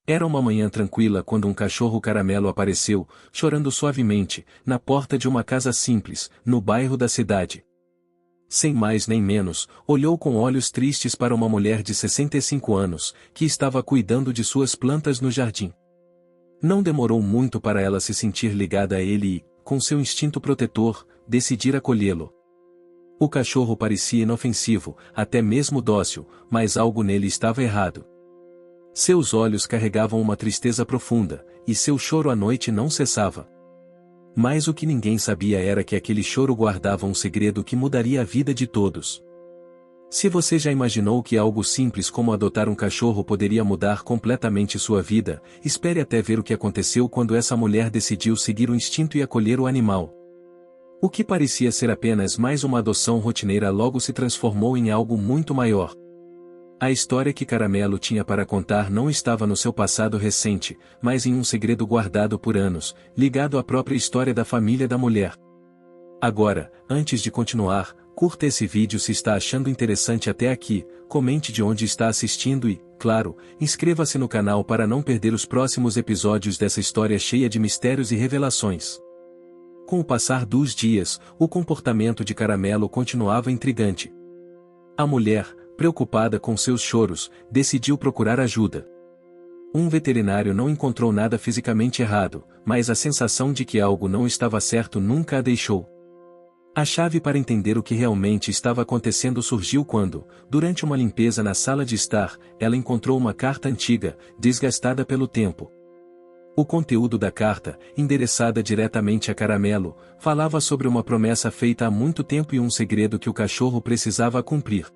Era uma manhã tranquila quando um cachorro caramelo apareceu, chorando suavemente, na porta de uma casa simples, no bairro da cidade. Sem mais nem menos, olhou com olhos tristes para uma mulher de 65 anos, que estava cuidando de suas plantas no jardim. Não demorou muito para ela se sentir ligada a ele e, com seu instinto protetor, decidir acolhê-lo. O cachorro parecia inofensivo, até mesmo dócil, mas algo nele estava errado. Seus olhos carregavam uma tristeza profunda, e seu choro à noite não cessava. Mas o que ninguém sabia era que aquele choro guardava um segredo que mudaria a vida de todos. Se você já imaginou que algo simples como adotar um cachorro poderia mudar completamente sua vida, espere até ver o que aconteceu quando essa mulher decidiu seguir o instinto e acolher o animal. O que parecia ser apenas mais uma adoção rotineira logo se transformou em algo muito maior. A história que Caramelo tinha para contar não estava no seu passado recente, mas em um segredo guardado por anos, ligado à própria história da família da mulher. Agora, antes de continuar, curta esse vídeo se está achando interessante até aqui, comente de onde está assistindo e, claro, inscreva-se no canal para não perder os próximos episódios dessa história cheia de mistérios e revelações. Com o passar dos dias, o comportamento de Caramelo continuava intrigante. A mulher, preocupada com seus choros, decidiu procurar ajuda. Um veterinário não encontrou nada fisicamente errado, mas a sensação de que algo não estava certo nunca a deixou. A chave para entender o que realmente estava acontecendo surgiu quando, durante uma limpeza na sala de estar, ela encontrou uma carta antiga, desgastada pelo tempo. O conteúdo da carta, endereçada diretamente a Caramelo, falava sobre uma promessa feita há muito tempo e um segredo que o cachorro precisava cumprir.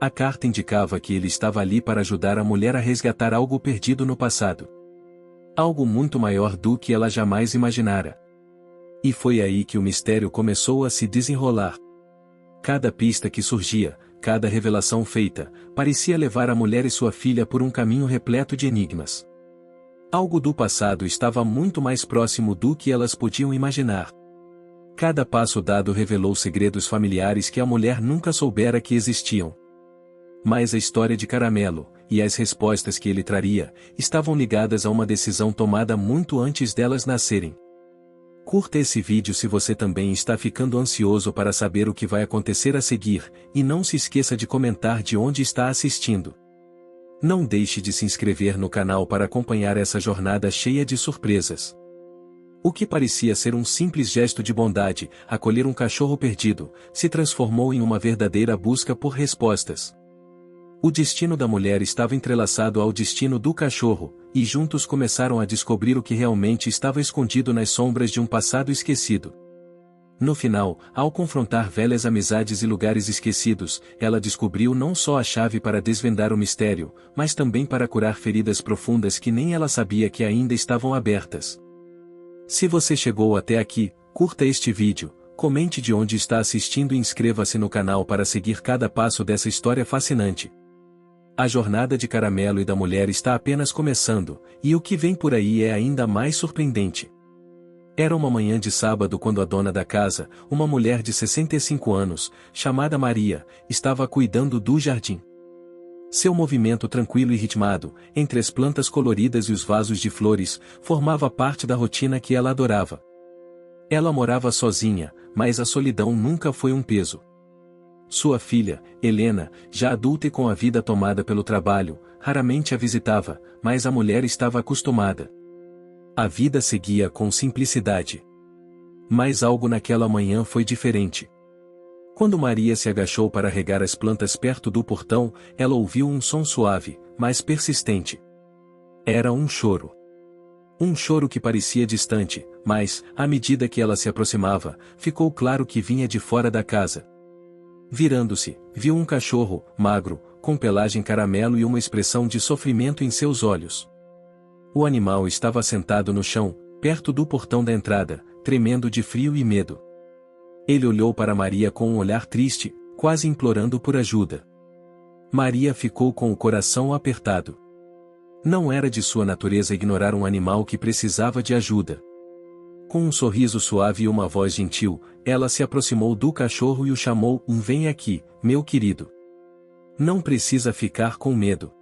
A carta indicava que ele estava ali para ajudar a mulher a resgatar algo perdido no passado. Algo muito maior do que ela jamais imaginara. E foi aí que o mistério começou a se desenrolar. Cada pista que surgia, cada revelação feita, parecia levar a mulher e sua filha por um caminho repleto de enigmas. Algo do passado estava muito mais próximo do que elas podiam imaginar. Cada passo dado revelou segredos familiares que a mulher nunca soubera que existiam. Mas a história de Caramelo, e as respostas que ele traria, estavam ligadas a uma decisão tomada muito antes delas nascerem. Curta esse vídeo se você também está ficando ansioso para saber o que vai acontecer a seguir, e não se esqueça de comentar de onde está assistindo. Não deixe de se inscrever no canal para acompanhar essa jornada cheia de surpresas. O que parecia ser um simples gesto de bondade, acolher um cachorro perdido, se transformou em uma verdadeira busca por respostas. O destino da mulher estava entrelaçado ao destino do cachorro, e juntos começaram a descobrir o que realmente estava escondido nas sombras de um passado esquecido. No final, ao confrontar velhas amizades e lugares esquecidos, ela descobriu não só a chave para desvendar o mistério, mas também para curar feridas profundas que nem ela sabia que ainda estavam abertas. Se você chegou até aqui, curta este vídeo, comente de onde está assistindo e inscreva-se no canal para seguir cada passo dessa história fascinante. A jornada de Caramelo e da mulher está apenas começando, e o que vem por aí é ainda mais surpreendente. Era uma manhã de sábado quando a dona da casa, uma mulher de 65 anos, chamada Maria, estava cuidando do jardim. Seu movimento tranquilo e ritmado, entre as plantas coloridas e os vasos de flores, formava parte da rotina que ela adorava. Ela morava sozinha, mas a solidão nunca foi um peso. Sua filha, Helena, já adulta e com a vida tomada pelo trabalho, raramente a visitava, mas a mulher estava acostumada. A vida seguia com simplicidade. Mas algo naquela manhã foi diferente. Quando Maria se agachou para regar as plantas perto do portão, ela ouviu um som suave, mas persistente. Era um choro. Um choro que parecia distante, mas, à medida que ela se aproximava, ficou claro que vinha de fora da casa. Virando-se, viu um cachorro, magro, com pelagem caramelo e uma expressão de sofrimento em seus olhos. O animal estava sentado no chão, perto do portão da entrada, tremendo de frio e medo. Ele olhou para Maria com um olhar triste, quase implorando por ajuda. Maria ficou com o coração apertado. Não era de sua natureza ignorar um animal que precisava de ajuda. Com um sorriso suave e uma voz gentil, ela se aproximou do cachorro e o chamou: Vem aqui, meu querido. Não precisa ficar com medo.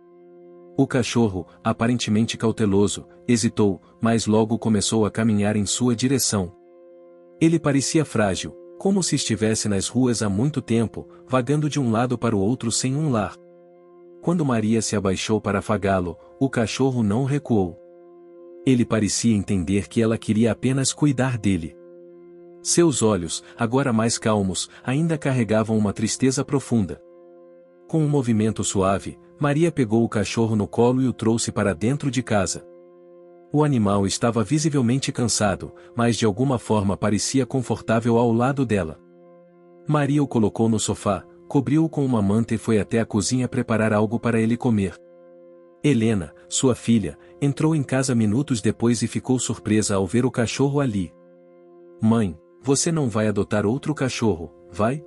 O cachorro, aparentemente cauteloso, hesitou, mas logo começou a caminhar em sua direção. Ele parecia frágil, como se estivesse nas ruas há muito tempo, vagando de um lado para o outro sem um lar. Quando Maria se abaixou para afagá-lo, o cachorro não recuou. Ele parecia entender que ela queria apenas cuidar dele. Seus olhos, agora mais calmos, ainda carregavam uma tristeza profunda. Com um movimento suave, Maria pegou o cachorro no colo e o trouxe para dentro de casa. O animal estava visivelmente cansado, mas de alguma forma parecia confortável ao lado dela. Maria o colocou no sofá, cobriu-o com uma manta e foi até a cozinha preparar algo para ele comer. Helena, sua filha, entrou em casa minutos depois e ficou surpresa ao ver o cachorro ali. Mãe, você não vai adotar outro cachorro, vai?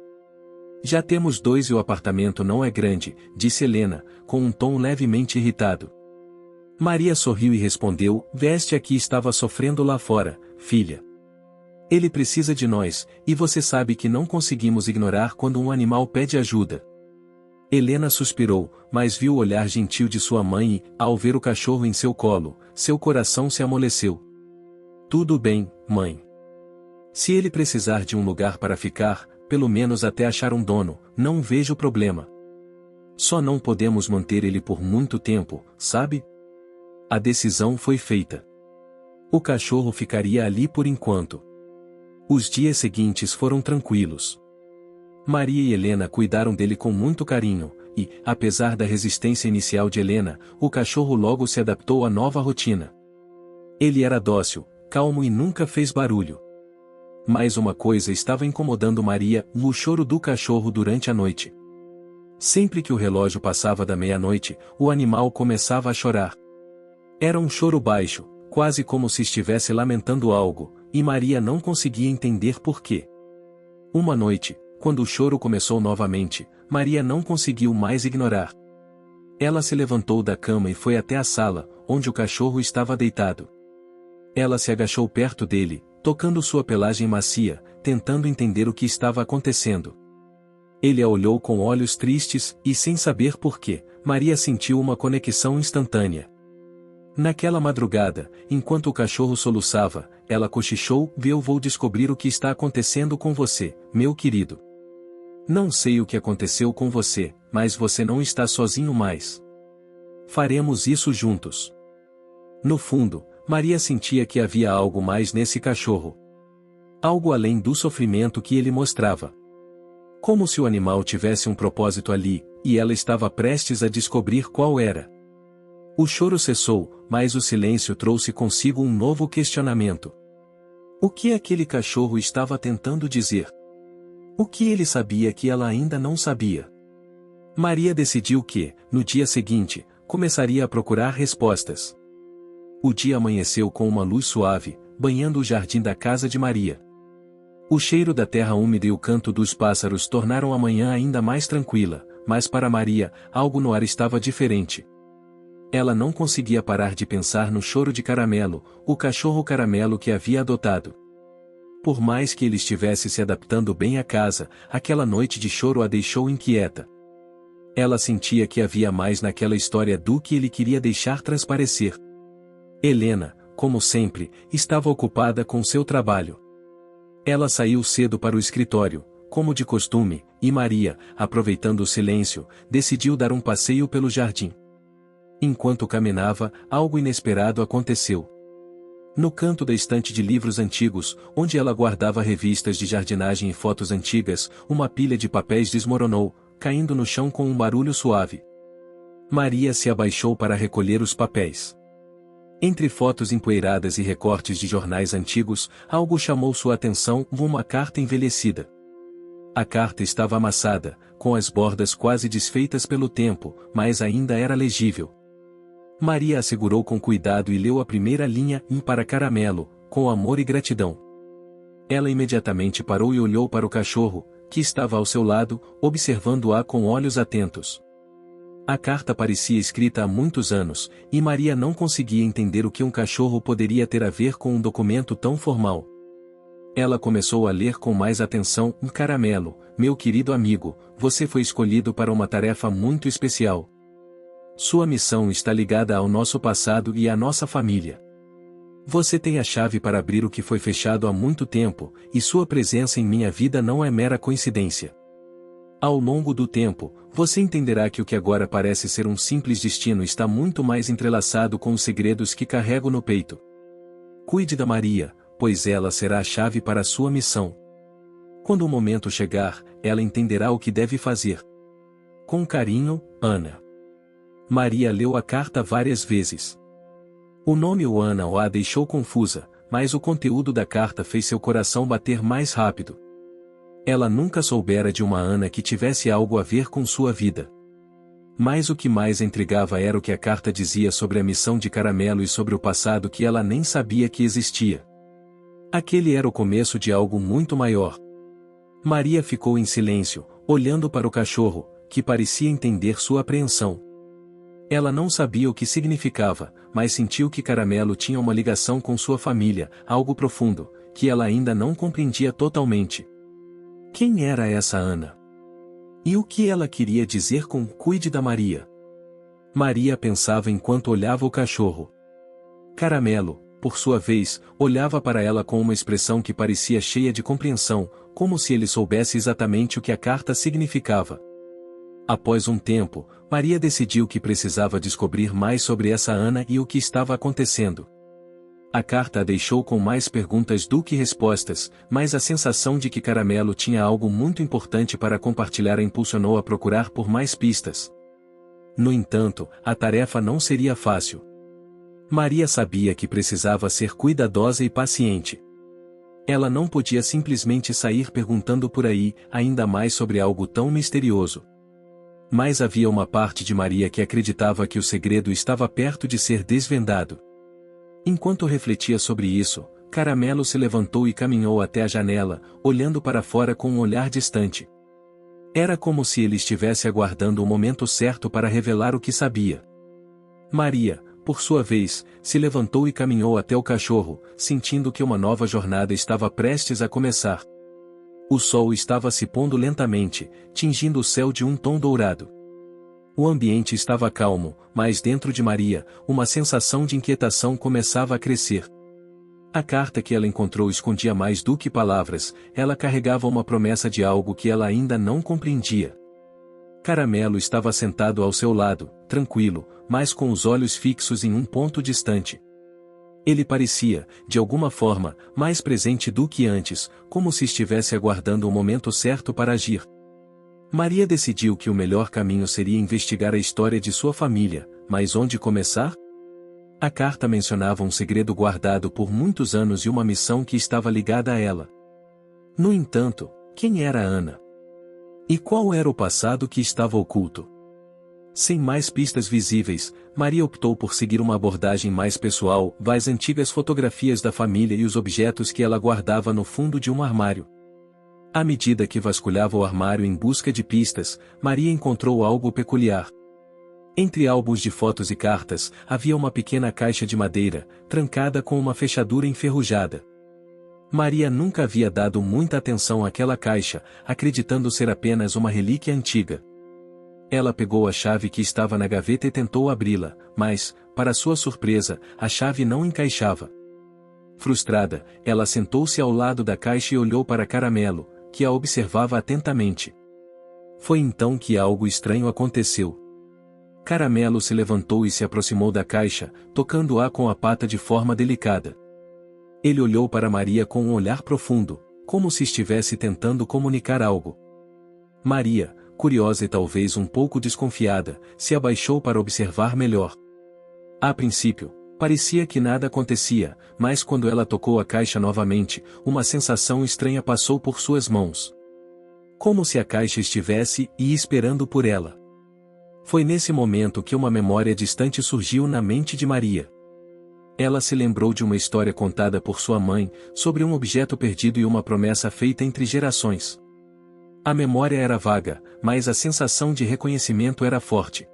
Já temos 2 e o apartamento não é grande, disse Helena, com um tom levemente irritado. Maria sorriu e respondeu, Veste aqui estava sofrendo lá fora, filha. Ele precisa de nós, e você sabe que não conseguimos ignorar quando um animal pede ajuda. Helena suspirou, mas viu o olhar gentil de sua mãe e, ao ver o cachorro em seu colo, seu coração se amoleceu. Tudo bem, mãe. Se ele precisar de um lugar para ficar, pelo menos até achar um dono, não vejo problema. Só não podemos manter ele por muito tempo, sabe? A decisão foi feita. O cachorro ficaria ali por enquanto. Os dias seguintes foram tranquilos. Maria e Helena cuidaram dele com muito carinho, e, apesar da resistência inicial de Helena, o cachorro logo se adaptou à nova rotina. Ele era dócil, calmo e nunca fez barulho. Mas uma coisa estava incomodando Maria, o choro do cachorro durante a noite. Sempre que o relógio passava da meia-noite, o animal começava a chorar. Era um choro baixo, quase como se estivesse lamentando algo, e Maria não conseguia entender por quê. Uma noite, quando o choro começou novamente, Maria não conseguiu mais ignorar. Ela se levantou da cama e foi até a sala, onde o cachorro estava deitado. Ela se agachou perto dele, tocando sua pelagem macia, tentando entender o que estava acontecendo. Ele a olhou com olhos tristes, e sem saber por quê, Maria sentiu uma conexão instantânea. Naquela madrugada, enquanto o cachorro soluçava, ela cochichou, eu vou descobrir o que está acontecendo com você, meu querido. Não sei o que aconteceu com você, mas você não está sozinho mais. Faremos isso juntos. No fundo, Maria sentia que havia algo mais nesse cachorro. Algo além do sofrimento que ele mostrava. Como se o animal tivesse um propósito ali, e ela estava prestes a descobrir qual era. O choro cessou, mas o silêncio trouxe consigo um novo questionamento. O que aquele cachorro estava tentando dizer? O que ele sabia que ela ainda não sabia? Maria decidiu que, no dia seguinte, começaria a procurar respostas. O dia amanheceu com uma luz suave, banhando o jardim da casa de Maria. O cheiro da terra úmida e o canto dos pássaros tornaram a manhã ainda mais tranquila, mas para Maria, algo no ar estava diferente. Ela não conseguia parar de pensar no choro de Caramelo, o cachorro Caramelo que havia adotado. Por mais que ele estivesse se adaptando bem à casa, aquela noite de choro a deixou inquieta. Ela sentia que havia mais naquela história do que ele queria deixar transparecer. Helena, como sempre, estava ocupada com seu trabalho. Ela saiu cedo para o escritório, como de costume, e Maria, aproveitando o silêncio, decidiu dar um passeio pelo jardim. Enquanto caminhava, algo inesperado aconteceu. No canto da estante de livros antigos, onde ela guardava revistas de jardinagem e fotos antigas, uma pilha de papéis desmoronou, caindo no chão com um barulho suave. Maria se abaixou para recolher os papéis. Entre fotos empoeiradas e recortes de jornais antigos, algo chamou sua atenção, uma carta envelhecida. A carta estava amassada, com as bordas quase desfeitas pelo tempo, mas ainda era legível. Maria a segurou com cuidado e leu a primeira linha, para Caramelo, com amor e gratidão. Ela imediatamente parou e olhou para o cachorro, que estava ao seu lado, observando-a com olhos atentos. A carta parecia escrita há muitos anos, e Maria não conseguia entender o que um cachorro poderia ter a ver com um documento tão formal. Ela começou a ler com mais atenção, Caramelo, meu querido amigo, você foi escolhido para uma tarefa muito especial. Sua missão está ligada ao nosso passado e à nossa família. Você tem a chave para abrir o que foi fechado há muito tempo, e sua presença em minha vida não é mera coincidência. Ao longo do tempo, você entenderá que o que agora parece ser um simples destino está muito mais entrelaçado com os segredos que carrego no peito. Cuide da Maria, pois ela será a chave para a sua missão. Quando o momento chegar, ela entenderá o que deve fazer. Com carinho, Ana. Maria leu a carta várias vezes. O nome Ana a deixou confusa, mas o conteúdo da carta fez seu coração bater mais rápido. Ela nunca soubera de uma Ana que tivesse algo a ver com sua vida. Mas o que mais intrigava era o que a carta dizia sobre a missão de Caramelo e sobre o passado que ela nem sabia que existia. Aquele era o começo de algo muito maior. Maria ficou em silêncio, olhando para o cachorro, que parecia entender sua apreensão. Ela não sabia o que significava, mas sentiu que Caramelo tinha uma ligação com sua família, algo profundo, que ela ainda não compreendia totalmente. Quem era essa Ana? E o que ela queria dizer com "cuide da Maria"? Maria pensava enquanto olhava o cachorro. Caramelo, por sua vez, olhava para ela com uma expressão que parecia cheia de compreensão, como se ele soubesse exatamente o que a carta significava. Após um tempo, Maria decidiu que precisava descobrir mais sobre essa Ana e o que estava acontecendo. A carta a deixou com mais perguntas do que respostas, mas a sensação de que Caramelo tinha algo muito importante para compartilhar a impulsionou a procurar por mais pistas. No entanto, a tarefa não seria fácil. Maria sabia que precisava ser cuidadosa e paciente. Ela não podia simplesmente sair perguntando por aí, ainda mais sobre algo tão misterioso. Mas havia uma parte de Maria que acreditava que o segredo estava perto de ser desvendado. Enquanto refletia sobre isso, Caramelo se levantou e caminhou até a janela, olhando para fora com um olhar distante. Era como se ele estivesse aguardando o momento certo para revelar o que sabia. Maria, por sua vez, se levantou e caminhou até o cachorro, sentindo que uma nova jornada estava prestes a começar. O sol estava se pondo lentamente, tingindo o céu de um tom dourado. O ambiente estava calmo, mas dentro de Maria, uma sensação de inquietação começava a crescer. A carta que ela encontrou escondia mais do que palavras, ela carregava uma promessa de algo que ela ainda não compreendia. Caramelo estava sentado ao seu lado, tranquilo, mas com os olhos fixos em um ponto distante. Ele parecia, de alguma forma, mais presente do que antes, como se estivesse aguardando o momento certo para agir. Maria decidiu que o melhor caminho seria investigar a história de sua família, mas onde começar? A carta mencionava um segredo guardado por muitos anos e uma missão que estava ligada a ela. No entanto, quem era Ana? E qual era o passado que estava oculto? Sem mais pistas visíveis, Maria optou por seguir uma abordagem mais pessoal, as antigas fotografias da família e os objetos que ela guardava no fundo de um armário. À medida que vasculhava o armário em busca de pistas, Maria encontrou algo peculiar. Entre álbuns de fotos e cartas, havia uma pequena caixa de madeira, trancada com uma fechadura enferrujada. Maria nunca havia dado muita atenção àquela caixa, acreditando ser apenas uma relíquia antiga. Ela pegou a chave que estava na gaveta e tentou abri-la, mas, para sua surpresa, a chave não encaixava. Frustrada, ela sentou-se ao lado da caixa e olhou para Caramelo, que a observava atentamente. Foi então que algo estranho aconteceu. Caramelo se levantou e se aproximou da caixa, tocando-a com a pata de forma delicada. Ele olhou para Maria com um olhar profundo, como se estivesse tentando comunicar algo. Maria, curiosa e talvez um pouco desconfiada, se abaixou para observar melhor. A princípio, parecia que nada acontecia, mas quando ela tocou a caixa novamente, uma sensação estranha passou por suas mãos. Como se a caixa estivesse esperando por ela. Foi nesse momento que uma memória distante surgiu na mente de Maria. Ela se lembrou de uma história contada por sua mãe, sobre um objeto perdido e uma promessa feita entre gerações. A memória era vaga, mas a sensação de reconhecimento era forte.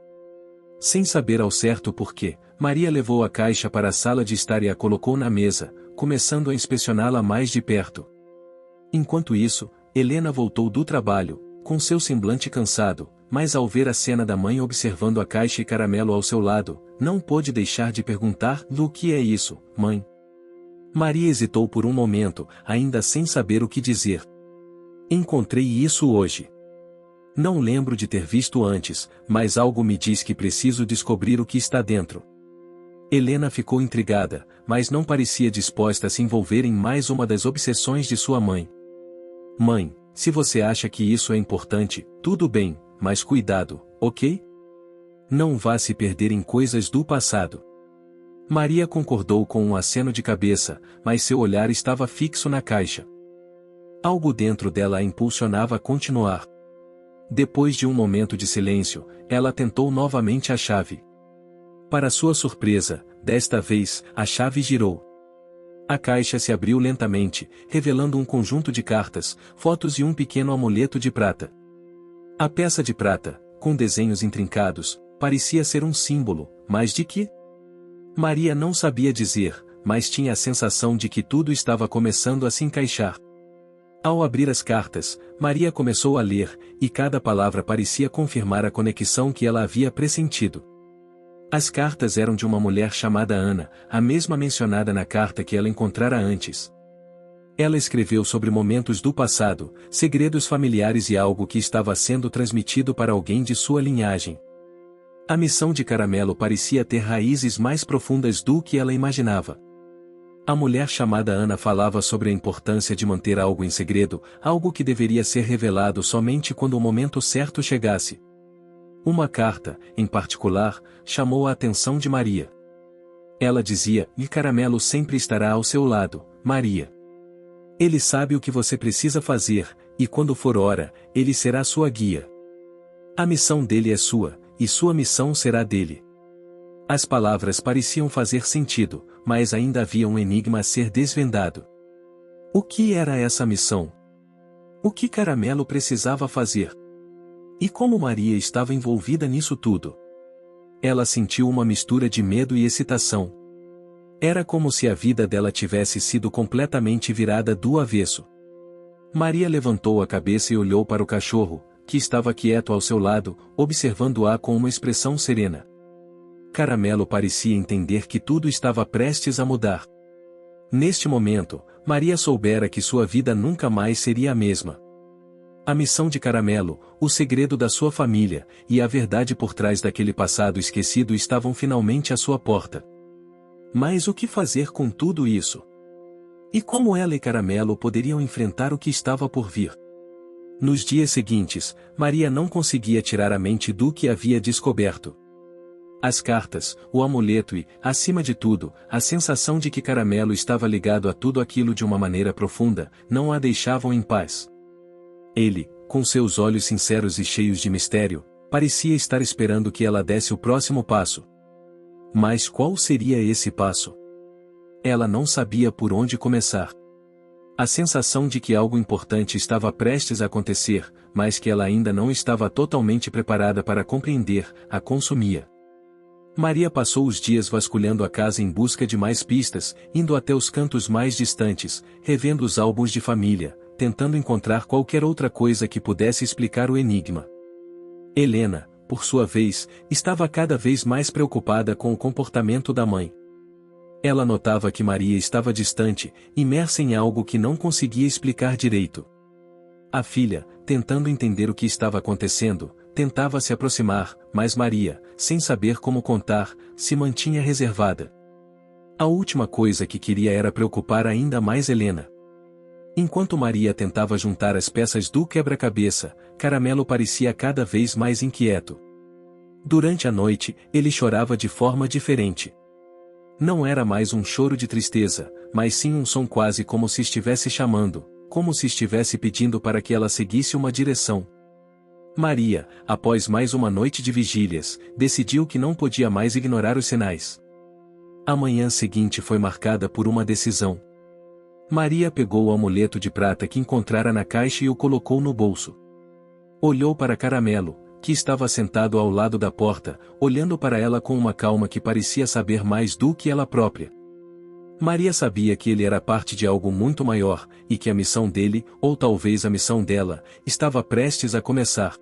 Sem saber ao certo porquê, Maria levou a caixa para a sala de estar e a colocou na mesa, começando a inspecioná-la mais de perto. Enquanto isso, Helena voltou do trabalho, com seu semblante cansado, mas ao ver a cena da mãe observando a caixa e caramelo ao seu lado, não pôde deixar de perguntar: "O que é isso, mãe?" Maria hesitou por um momento, ainda sem saber o que dizer. "Encontrei isso hoje. Não lembro de ter visto antes, mas algo me diz que preciso descobrir o que está dentro." Helena ficou intrigada, mas não parecia disposta a se envolver em mais uma das obsessões de sua mãe. "Mãe, se você acha que isso é importante, tudo bem, mas cuidado, ok? Não vá se perder em coisas do passado." Maria concordou com um aceno de cabeça, mas seu olhar estava fixo na caixa. Algo dentro dela a impulsionava a continuar. Depois de um momento de silêncio, ela tentou novamente a chave. Para sua surpresa, desta vez, a chave girou. A caixa se abriu lentamente, revelando um conjunto de cartas, fotos e um pequeno amuleto de prata. A peça de prata, com desenhos intrincados, parecia ser um símbolo, mas de quê? Maria não sabia dizer, mas tinha a sensação de que tudo estava começando a se encaixar. Ao abrir as cartas, Maria começou a ler, e cada palavra parecia confirmar a conexão que ela havia pressentido. As cartas eram de uma mulher chamada Ana, a mesma mencionada na carta que ela encontrara antes. Ela escreveu sobre momentos do passado, segredos familiares e algo que estava sendo transmitido para alguém de sua linhagem. A missão de Caramelo parecia ter raízes mais profundas do que ela imaginava. A mulher chamada Ana falava sobre a importância de manter algo em segredo, algo que deveria ser revelado somente quando o momento certo chegasse. Uma carta, em particular, chamou a atenção de Maria. Ela dizia: "E Caramelo sempre estará ao seu lado, Maria. Ele sabe o que você precisa fazer, e quando for hora, ele será sua guia. A missão dele é sua, e sua missão será dele." As palavras pareciam fazer sentido, mas ainda havia um enigma a ser desvendado. O que era essa missão? O que Caramelo precisava fazer? E como Maria estava envolvida nisso tudo? Ela sentiu uma mistura de medo e excitação. Era como se a vida dela tivesse sido completamente virada do avesso. Maria levantou a cabeça e olhou para o cachorro, que estava quieto ao seu lado, observando-a com uma expressão serena. Caramelo parecia entender que tudo estava prestes a mudar. Neste momento, Maria soubera que sua vida nunca mais seria a mesma. A missão de Caramelo, o segredo da sua família, e a verdade por trás daquele passado esquecido estavam finalmente à sua porta. Mas o que fazer com tudo isso? E como ela e Caramelo poderiam enfrentar o que estava por vir? Nos dias seguintes, Maria não conseguia tirar a mente do que havia descoberto. As cartas, o amuleto e, acima de tudo, a sensação de que Caramelo estava ligado a tudo aquilo de uma maneira profunda, não a deixavam em paz. Ele, com seus olhos sinceros e cheios de mistério, parecia estar esperando que ela desse o próximo passo. Mas qual seria esse passo? Ela não sabia por onde começar. A sensação de que algo importante estava prestes a acontecer, mas que ela ainda não estava totalmente preparada para compreender, a consumia. Maria passou os dias vasculhando a casa em busca de mais pistas, indo até os cantos mais distantes, revendo os álbuns de família, tentando encontrar qualquer outra coisa que pudesse explicar o enigma. Helena, por sua vez, estava cada vez mais preocupada com o comportamento da mãe. Ela notava que Maria estava distante, imersa em algo que não conseguia explicar direito. A filha, tentando entender o que estava acontecendo, tentava se aproximar, mas Maria, sem saber como contar, se mantinha reservada. A última coisa que queria era preocupar ainda mais Helena. Enquanto Maria tentava juntar as peças do quebra-cabeça, Caramelo parecia cada vez mais inquieto. Durante a noite, ele chorava de forma diferente. Não era mais um choro de tristeza, mas sim um som quase como se estivesse chamando, como se estivesse pedindo para que ela seguisse uma direção. Maria, após mais uma noite de vigílias, decidiu que não podia mais ignorar os sinais. A manhã seguinte foi marcada por uma decisão. Maria pegou o amuleto de prata que encontrara na caixa e o colocou no bolso. Olhou para Caramelo, que estava sentado ao lado da porta, olhando para ela com uma calma que parecia saber mais do que ela própria. Maria sabia que ele era parte de algo muito maior, e que a missão dele, ou talvez a missão dela, estava prestes a começar.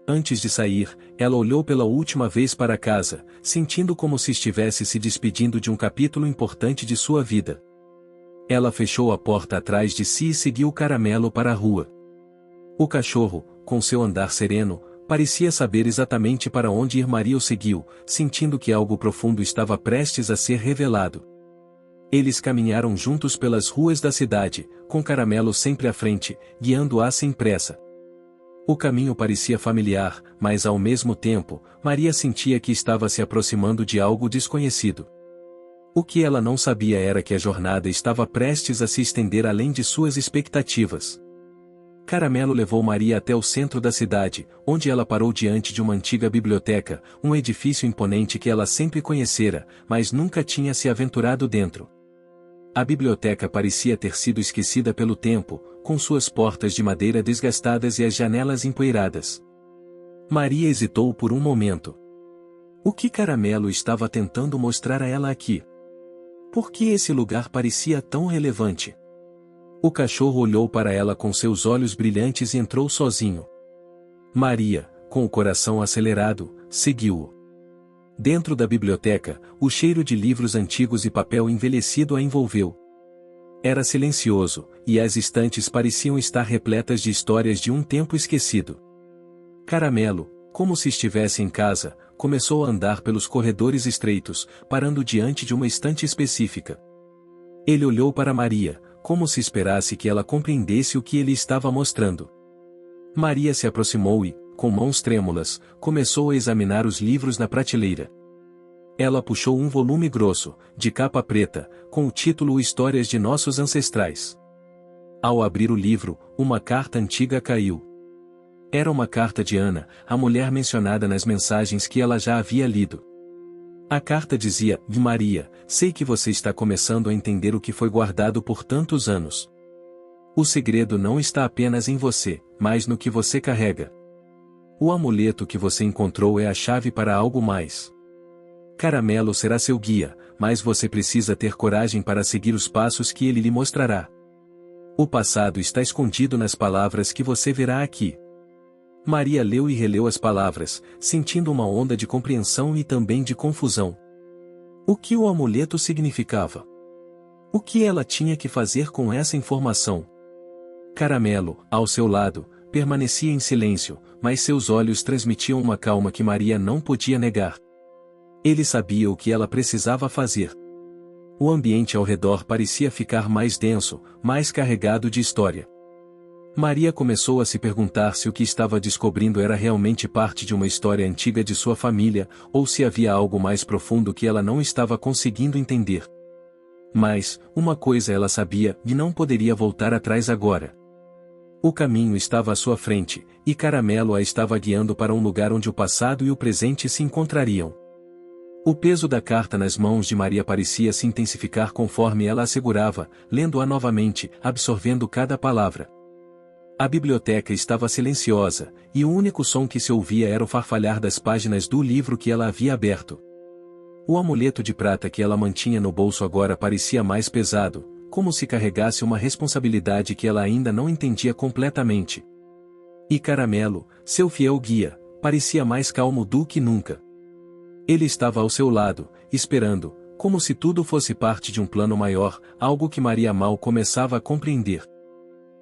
Antes de sair, ela olhou pela última vez para casa, sentindo como se estivesse se despedindo de um capítulo importante de sua vida. Ela fechou a porta atrás de si e seguiu o Caramelo para a rua. O cachorro, com seu andar sereno, parecia saber exatamente para onde ir. Maria o seguiu, sentindo que algo profundo estava prestes a ser revelado. Eles caminharam juntos pelas ruas da cidade, com Caramelo sempre à frente, guiando-a sem pressa. O caminho parecia familiar, mas ao mesmo tempo, Maria sentia que estava se aproximando de algo desconhecido. O que ela não sabia era que a jornada estava prestes a se estender além de suas expectativas. Caramelo levou Maria até o centro da cidade, onde ela parou diante de uma antiga biblioteca, um edifício imponente que ela sempre conhecera, mas nunca tinha se aventurado dentro. A biblioteca parecia ter sido esquecida pelo tempo, com suas portas de madeira desgastadas e as janelas empoeiradas. Maria hesitou por um momento. O que Caramelo estava tentando mostrar a ela aqui? Por que esse lugar parecia tão relevante? O cachorro olhou para ela com seus olhos brilhantes e entrou sozinho. Maria, com o coração acelerado, seguiu-o. Dentro da biblioteca, o cheiro de livros antigos e papel envelhecido a envolveu. Era silencioso, e as estantes pareciam estar repletas de histórias de um tempo esquecido. Caramelo, como se estivesse em casa, começou a andar pelos corredores estreitos, parando diante de uma estante específica. Ele olhou para Maria, como se esperasse que ela compreendesse o que ele estava mostrando. Maria se aproximou e, com mãos trêmulas, começou a examinar os livros na prateleira. Ela puxou um volume grosso, de capa preta, com o título Histórias de Nossos Ancestrais. Ao abrir o livro, uma carta antiga caiu. Era uma carta de Ana, a mulher mencionada nas mensagens que ela já havia lido. A carta dizia: Maria, sei que você está começando a entender o que foi guardado por tantos anos. O segredo não está apenas em você, mas no que você carrega. O amuleto que você encontrou é a chave para algo mais. Caramelo será seu guia, mas você precisa ter coragem para seguir os passos que ele lhe mostrará. O passado está escondido nas palavras que você verá aqui. Maria leu e releu as palavras, sentindo uma onda de compreensão e também de confusão. O que o amuleto significava? O que ela tinha que fazer com essa informação? Caramelo, ao seu lado, permanecia em silêncio, mas seus olhos transmitiam uma calma que Maria não podia negar. Ele sabia o que ela precisava fazer. O ambiente ao redor parecia ficar mais denso, mais carregado de história. Maria começou a se perguntar se o que estava descobrindo era realmente parte de uma história antiga de sua família, ou se havia algo mais profundo que ela não estava conseguindo entender. Mas, uma coisa ela sabia, e não poderia voltar atrás agora. O caminho estava à sua frente, e Caramelo a estava guiando para um lugar onde o passado e o presente se encontrariam. O peso da carta nas mãos de Maria parecia se intensificar conforme ela a segurava, lendo-a novamente, absorvendo cada palavra. A biblioteca estava silenciosa, e o único som que se ouvia era o farfalhar das páginas do livro que ela havia aberto. O amuleto de prata que ela mantinha no bolso agora parecia mais pesado, como se carregasse uma responsabilidade que ela ainda não entendia completamente. E Caramelo, seu fiel guia, parecia mais calmo do que nunca. Ele estava ao seu lado, esperando, como se tudo fosse parte de um plano maior, algo que Maria mal começava a compreender.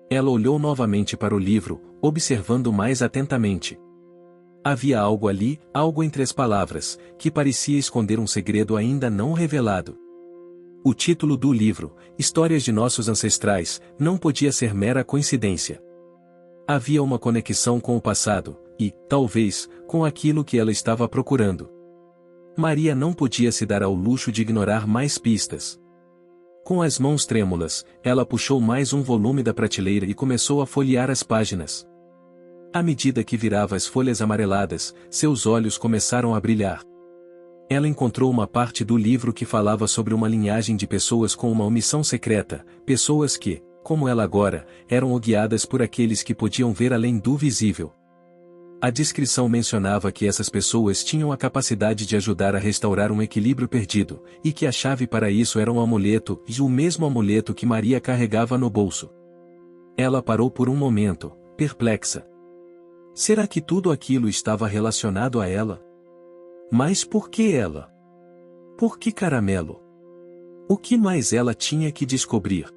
Ela olhou novamente para o livro, observando mais atentamente. Havia algo ali, algo entre as palavras, que parecia esconder um segredo ainda não revelado. O título do livro, Histórias de Nossos Ancestrais, não podia ser mera coincidência. Havia uma conexão com o passado, e, talvez, com aquilo que ela estava procurando. Maria não podia se dar ao luxo de ignorar mais pistas. Com as mãos trêmulas, ela puxou mais um volume da prateleira e começou a folhear as páginas. À medida que virava as folhas amareladas, seus olhos começaram a brilhar. Ela encontrou uma parte do livro que falava sobre uma linhagem de pessoas com uma missão secreta, pessoas que, como ela agora, eram guiadas por aqueles que podiam ver além do visível. A descrição mencionava que essas pessoas tinham a capacidade de ajudar a restaurar um equilíbrio perdido, e que a chave para isso era um amuleto, e o mesmo amuleto que Maria carregava no bolso. Ela parou por um momento, perplexa. Será que tudo aquilo estava relacionado a ela? Mas por que ela? Por que Caramelo? O que mais ela tinha que descobrir?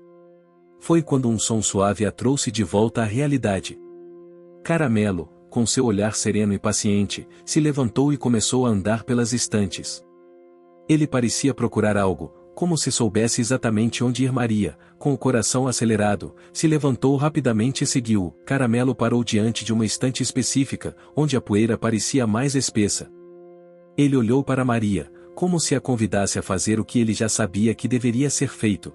Foi quando um som suave a trouxe de volta à realidade. Caramelo, com seu olhar sereno e paciente, se levantou e começou a andar pelas estantes. Ele parecia procurar algo, como se soubesse exatamente onde ir. Maria, com o coração acelerado, se levantou rapidamente e seguiu-o. Caramelo parou diante de uma estante específica, onde a poeira parecia mais espessa. Ele olhou para Maria, como se a convidasse a fazer o que ele já sabia que deveria ser feito.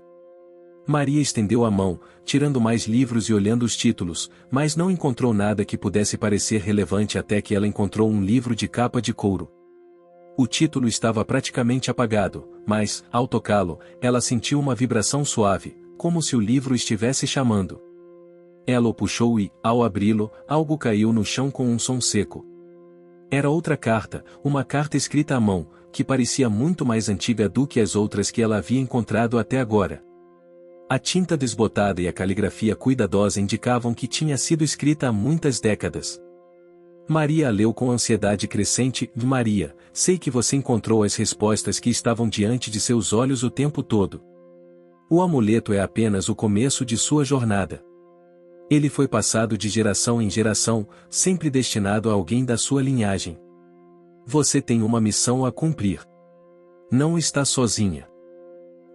Maria estendeu a mão, tirando mais livros e olhando os títulos, mas não encontrou nada que pudesse parecer relevante até que ela encontrou um livro de capa de couro. O título estava praticamente apagado, mas, ao tocá-lo, ela sentiu uma vibração suave, como se o livro estivesse chamando. Ela o puxou e, ao abri-lo, algo caiu no chão com um som seco. Era outra carta, uma carta escrita à mão, que parecia muito mais antiga do que as outras que ela havia encontrado até agora. A tinta desbotada e a caligrafia cuidadosa indicavam que tinha sido escrita há muitas décadas. Maria a leu com ansiedade crescente. Maria, sei que você encontrou as respostas que estavam diante de seus olhos o tempo todo. O amuleto é apenas o começo de sua jornada. Ele foi passado de geração em geração, sempre destinado a alguém da sua linhagem. Você tem uma missão a cumprir. Não está sozinha.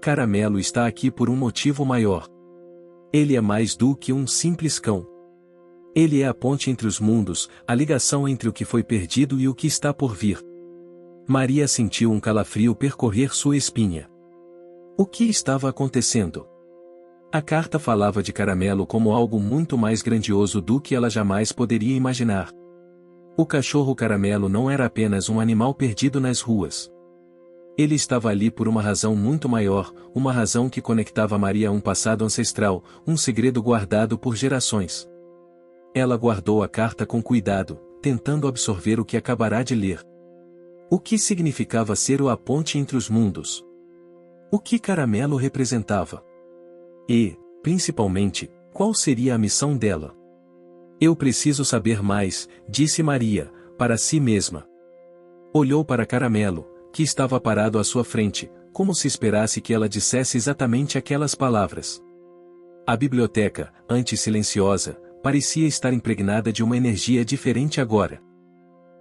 Caramelo está aqui por um motivo maior. Ele é mais do que um simples cão. Ele é a ponte entre os mundos, a ligação entre o que foi perdido e o que está por vir. Maria sentiu um calafrio percorrer sua espinha. O que estava acontecendo? A carta falava de Caramelo como algo muito mais grandioso do que ela jamais poderia imaginar. O cachorro Caramelo não era apenas um animal perdido nas ruas. Ele estava ali por uma razão muito maior, uma razão que conectava Maria a um passado ancestral, um segredo guardado por gerações. Ela guardou a carta com cuidado, tentando absorver o que acabará de ler. O que significava ser a ponte entre os mundos? O que Caramelo representava? E, principalmente, qual seria a missão dela? Eu preciso saber mais, disse Maria, para si mesma. Olhou para Caramelo, que estava parado à sua frente, como se esperasse que ela dissesse exatamente aquelas palavras. A biblioteca, antes silenciosa, parecia estar impregnada de uma energia diferente agora.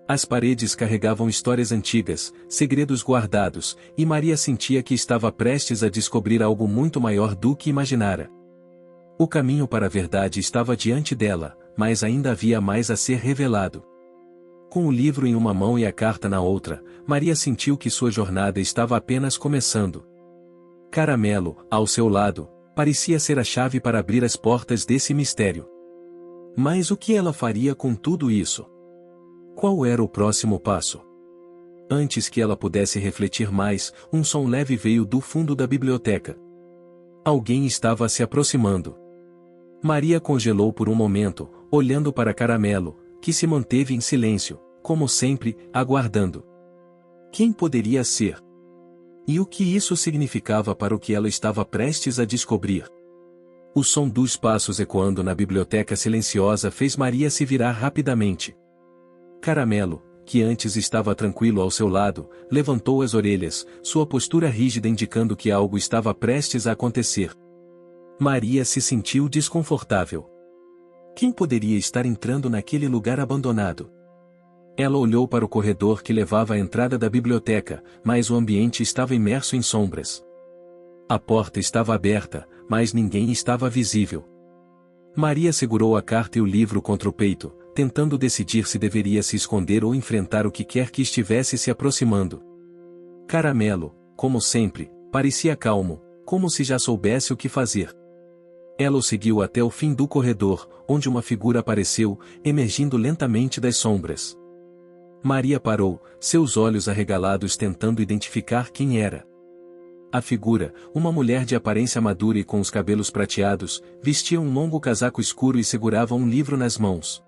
As paredes carregavam histórias antigas, segredos guardados, e Maria sentia que estava prestes a descobrir algo muito maior do que imaginara. O caminho para a verdade estava diante dela, mas ainda havia mais a ser revelado. Com o livro em uma mão e a carta na outra, Maria sentiu que sua jornada estava apenas começando. Caramelo, ao seu lado, parecia ser a chave para abrir as portas desse mistério. Mas o que ela faria com tudo isso? Qual era o próximo passo? Antes que ela pudesse refletir mais, um som leve veio do fundo da biblioteca. Alguém estava se aproximando. Maria congelou por um momento, olhando para Caramelo, que se manteve em silêncio, como sempre, aguardando. Quem poderia ser? E o que isso significava para o que ela estava prestes a descobrir? O som dos passos ecoando na biblioteca silenciosa fez Maria se virar rapidamente. Caramelo, que antes estava tranquilo ao seu lado, levantou as orelhas, sua postura rígida indicando que algo estava prestes a acontecer. Maria se sentiu desconfortável. Quem poderia estar entrando naquele lugar abandonado? Ela olhou para o corredor que levava à entrada da biblioteca, mas o ambiente estava imerso em sombras. A porta estava aberta, mas ninguém estava visível. Maria segurou a carta e o livro contra o peito, tentando decidir se deveria se esconder ou enfrentar o que quer que estivesse se aproximando. Caramelo, como sempre, parecia calmo, como se já soubesse o que fazer. Ela o seguiu até o fim do corredor, onde uma figura apareceu, emergindo lentamente das sombras. Maria parou, seus olhos arregalados tentando identificar quem era. A figura, uma mulher de aparência madura e com os cabelos prateados, vestia um longo casaco escuro e segurava um livro nas mãos.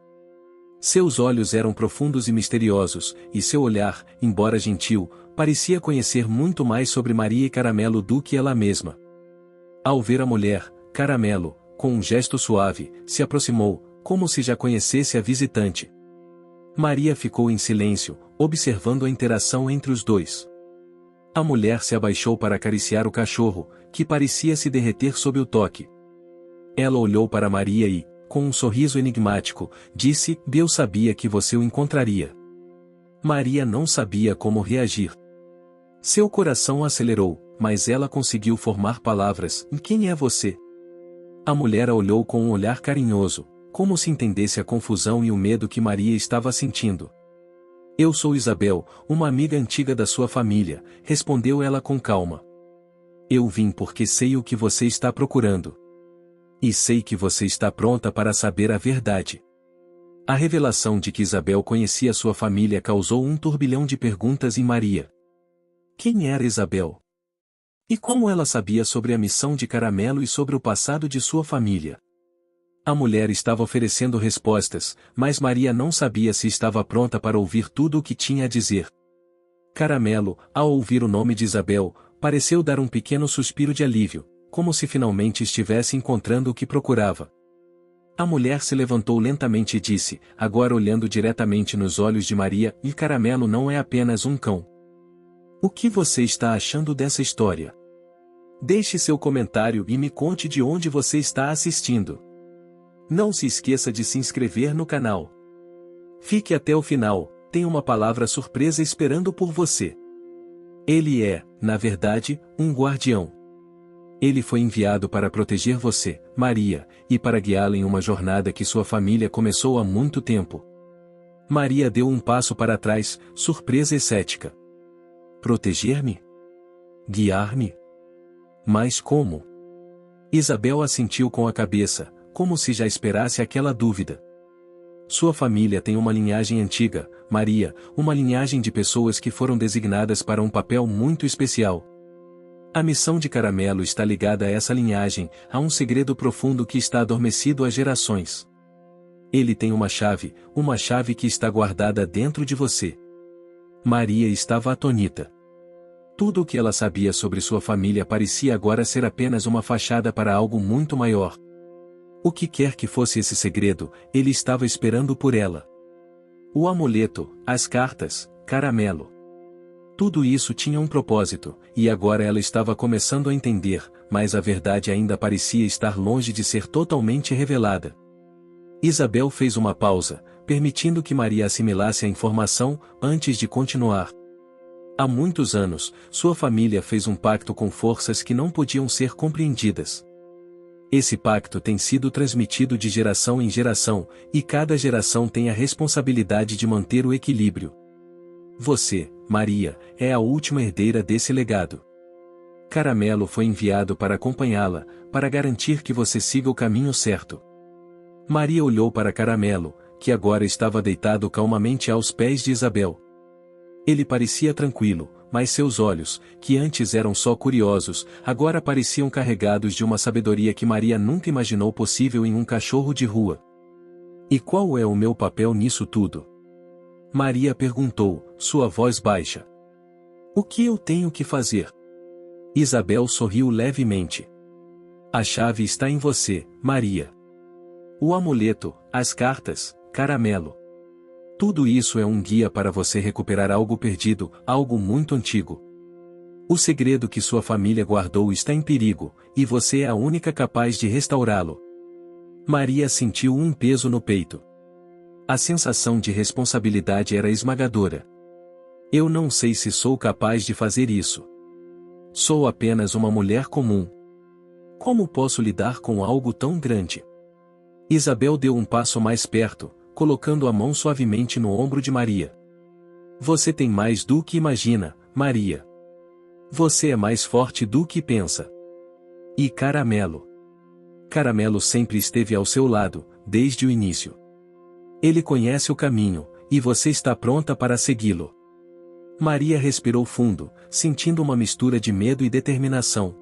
Seus olhos eram profundos e misteriosos, e seu olhar, embora gentil, parecia conhecer muito mais sobre Maria e Caramelo do que ela mesma. Ao ver a mulher, Caramelo, com um gesto suave, se aproximou, como se já conhecesse a visitante. Maria ficou em silêncio, observando a interação entre os dois. A mulher se abaixou para acariciar o cachorro, que parecia se derreter sob o toque. Ela olhou para Maria e, com um sorriso enigmático, disse: "Deus sabia que você o encontraria." Maria não sabia como reagir. Seu coração acelerou, mas ela conseguiu formar palavras: "Quem é você?" A mulher a olhou com um olhar carinhoso, como se entendesse a confusão e o medo que Maria estava sentindo. "Eu sou Isabel, uma amiga antiga da sua família", respondeu ela com calma. "Eu vim porque sei o que você está procurando. E sei que você está pronta para saber a verdade." A revelação de que Isabel conhecia sua família causou um turbilhão de perguntas em Maria. Quem era Isabel? E como ela sabia sobre a missão de Caramelo e sobre o passado de sua família? A mulher estava oferecendo respostas, mas Maria não sabia se estava pronta para ouvir tudo o que tinha a dizer. Caramelo, ao ouvir o nome de Isabel, pareceu dar um pequeno suspiro de alívio, como se finalmente estivesse encontrando o que procurava. A mulher se levantou lentamente e disse, agora olhando diretamente nos olhos de Maria: "E Caramelo não é apenas um cão. O que você está achando dessa história? Deixe seu comentário e me conte de onde você está assistindo. Não se esqueça de se inscrever no canal. Fique até o final, tem uma palavra surpresa esperando por você. Ele é, na verdade, um guardião. Ele foi enviado para proteger você, Maria, e para guiá-la em uma jornada que sua família começou há muito tempo." Maria deu um passo para trás, surpresa e cética. "Proteger-me? Guiar-me? Mas como?" Isabel assentiu com a cabeça, como se já esperasse aquela dúvida. "Sua família tem uma linhagem antiga, Maria, uma linhagem de pessoas que foram designadas para um papel muito especial. A missão de Caramelo está ligada a essa linhagem, a um segredo profundo que está adormecido há gerações. Ele tem uma chave que está guardada dentro de você." Maria estava atônita. Tudo o que ela sabia sobre sua família parecia agora ser apenas uma fachada para algo muito maior. O que quer que fosse esse segredo, ele estava esperando por ela. O amuleto, as cartas, Caramelo. Tudo isso tinha um propósito, e agora ela estava começando a entender, mas a verdade ainda parecia estar longe de ser totalmente revelada. Isabel fez uma pausa, permitindo que Maria assimilasse a informação, antes de continuar. Há muitos anos, sua família fez um pacto com forças que não podiam ser compreendidas. Esse pacto tem sido transmitido de geração em geração, e cada geração tem a responsabilidade de manter o equilíbrio. Você, Maria, é a última herdeira desse legado. Caramelo foi enviado para acompanhá-la, para garantir que você siga o caminho certo." Maria olhou para Caramelo, que agora estava deitado calmamente aos pés de Isabel. Ele parecia tranquilo, mas seus olhos, que antes eram só curiosos, agora pareciam carregados de uma sabedoria que Maria nunca imaginou possível em um cachorro de rua. "E qual é o meu papel nisso tudo?" Maria perguntou, sua voz baixa. "O que eu tenho que fazer?" Isabel sorriu levemente. "A chave está em você, Maria. O amuleto, as cartas, Caramelo. Tudo isso é um guia para você recuperar algo perdido, algo muito antigo. O segredo que sua família guardou está em perigo, e você é a única capaz de restaurá-lo." Maria sentiu um peso no peito. A sensação de responsabilidade era esmagadora. "Eu não sei se sou capaz de fazer isso. Sou apenas uma mulher comum. Como posso lidar com algo tão grande?" Isabel deu um passo mais perto, colocando a mão suavemente no ombro de Maria. "Você tem mais do que imagina, Maria. Você é mais forte do que pensa. E Caramelo? Caramelo sempre esteve ao seu lado, desde o início. Ele conhece o caminho, e você está pronta para segui-lo." Maria respirou fundo, sentindo uma mistura de medo e determinação.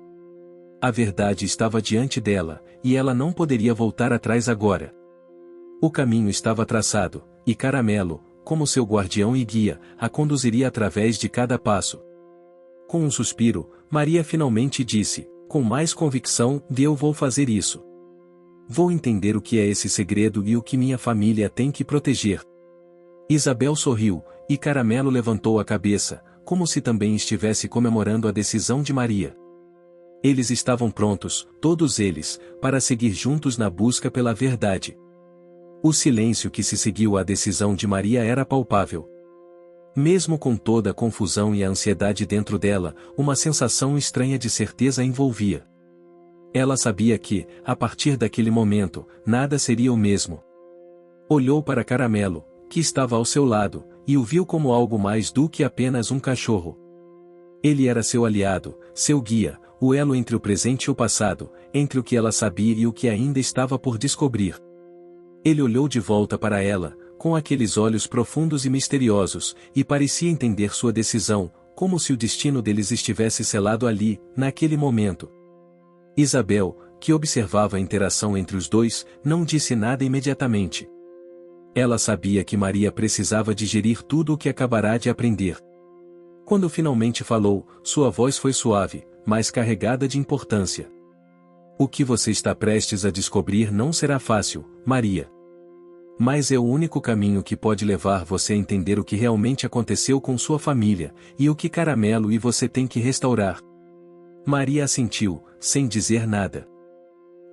A verdade estava diante dela, e ela não poderia voltar atrás agora. O caminho estava traçado, e Caramelo, como seu guardião e guia, a conduziria através de cada passo. Com um suspiro, Maria finalmente disse, com mais convicção: "Eu vou fazer isso. Vou entender o que é esse segredo e o que minha família tem que proteger." Isabel sorriu, e Caramelo levantou a cabeça, como se também estivesse comemorando a decisão de Maria. Eles estavam prontos, todos eles, para seguir juntos na busca pela verdade. O silêncio que se seguiu à decisão de Maria era palpável. Mesmo com toda a confusão e a ansiedade dentro dela, uma sensação estranha de certeza a envolvia. Ela sabia que, a partir daquele momento, nada seria o mesmo. Olhou para Caramelo, que estava ao seu lado, e o viu como algo mais do que apenas um cachorro. Ele era seu aliado, seu guia, o elo entre o presente e o passado, entre o que ela sabia e o que ainda estava por descobrir. Ele olhou de volta para ela, com aqueles olhos profundos e misteriosos, e parecia entender sua decisão, como se o destino deles estivesse selado ali, naquele momento. Isabel, que observava a interação entre os dois, não disse nada imediatamente. Ela sabia que Maria precisava digerir tudo o que acabará de aprender. Quando finalmente falou, sua voz foi suave, mas carregada de importância. O que você está prestes a descobrir não será fácil, Maria. Mas é o único caminho que pode levar você a entender o que realmente aconteceu com sua família, e o que Caramelo e você têm que restaurar. Maria assentiu, sem dizer nada.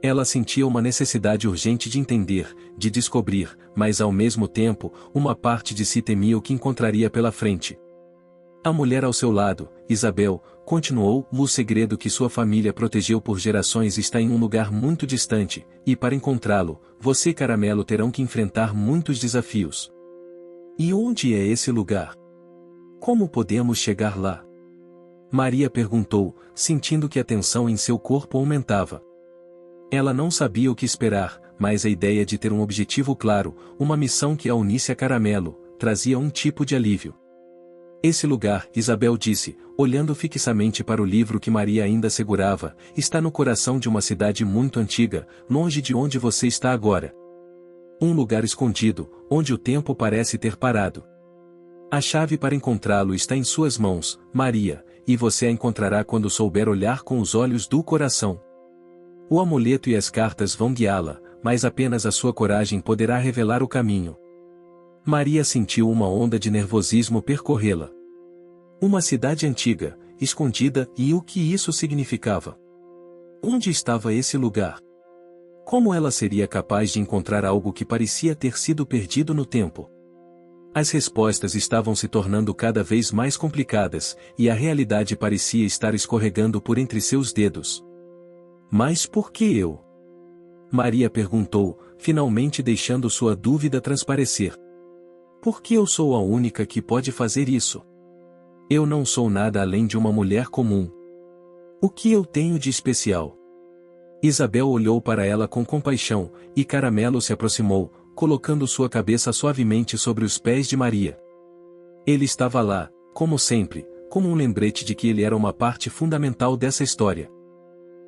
Ela sentia uma necessidade urgente de entender, de descobrir, mas ao mesmo tempo, uma parte de si temia o que encontraria pela frente. A mulher ao seu lado, Isabel, continuou, o segredo que sua família protegeu por gerações está em um lugar muito distante, e para encontrá-lo, você e Caramelo terão que enfrentar muitos desafios. E onde é esse lugar? Como podemos chegar lá? Maria perguntou, sentindo que a tensão em seu corpo aumentava. Ela não sabia o que esperar, mas a ideia de ter um objetivo claro, uma missão que a unisse a Caramelo, trazia um tipo de alívio. Esse lugar, Isabel disse, olhando fixamente para o livro que Maria ainda segurava, está no coração de uma cidade muito antiga, longe de onde você está agora. Um lugar escondido, onde o tempo parece ter parado. A chave para encontrá-lo está em suas mãos, Maria, e você a encontrará quando souber olhar com os olhos do coração. O amuleto e as cartas vão guiá-la, mas apenas a sua coragem poderá revelar o caminho. Maria sentiu uma onda de nervosismo percorrê-la. Uma cidade antiga, escondida, e o que isso significava? Onde estava esse lugar? Como ela seria capaz de encontrar algo que parecia ter sido perdido no tempo? As respostas estavam se tornando cada vez mais complicadas, e a realidade parecia estar escorregando por entre seus dedos. Mas por que eu? Maria perguntou, finalmente deixando sua dúvida transparecer. Por que eu sou a única que pode fazer isso? Eu não sou nada além de uma mulher comum. O que eu tenho de especial? Isabel olhou para ela com compaixão, e Caramelo se aproximou, colocando sua cabeça suavemente sobre os pés de Maria. Ele estava lá, como sempre, como um lembrete de que ele era uma parte fundamental dessa história.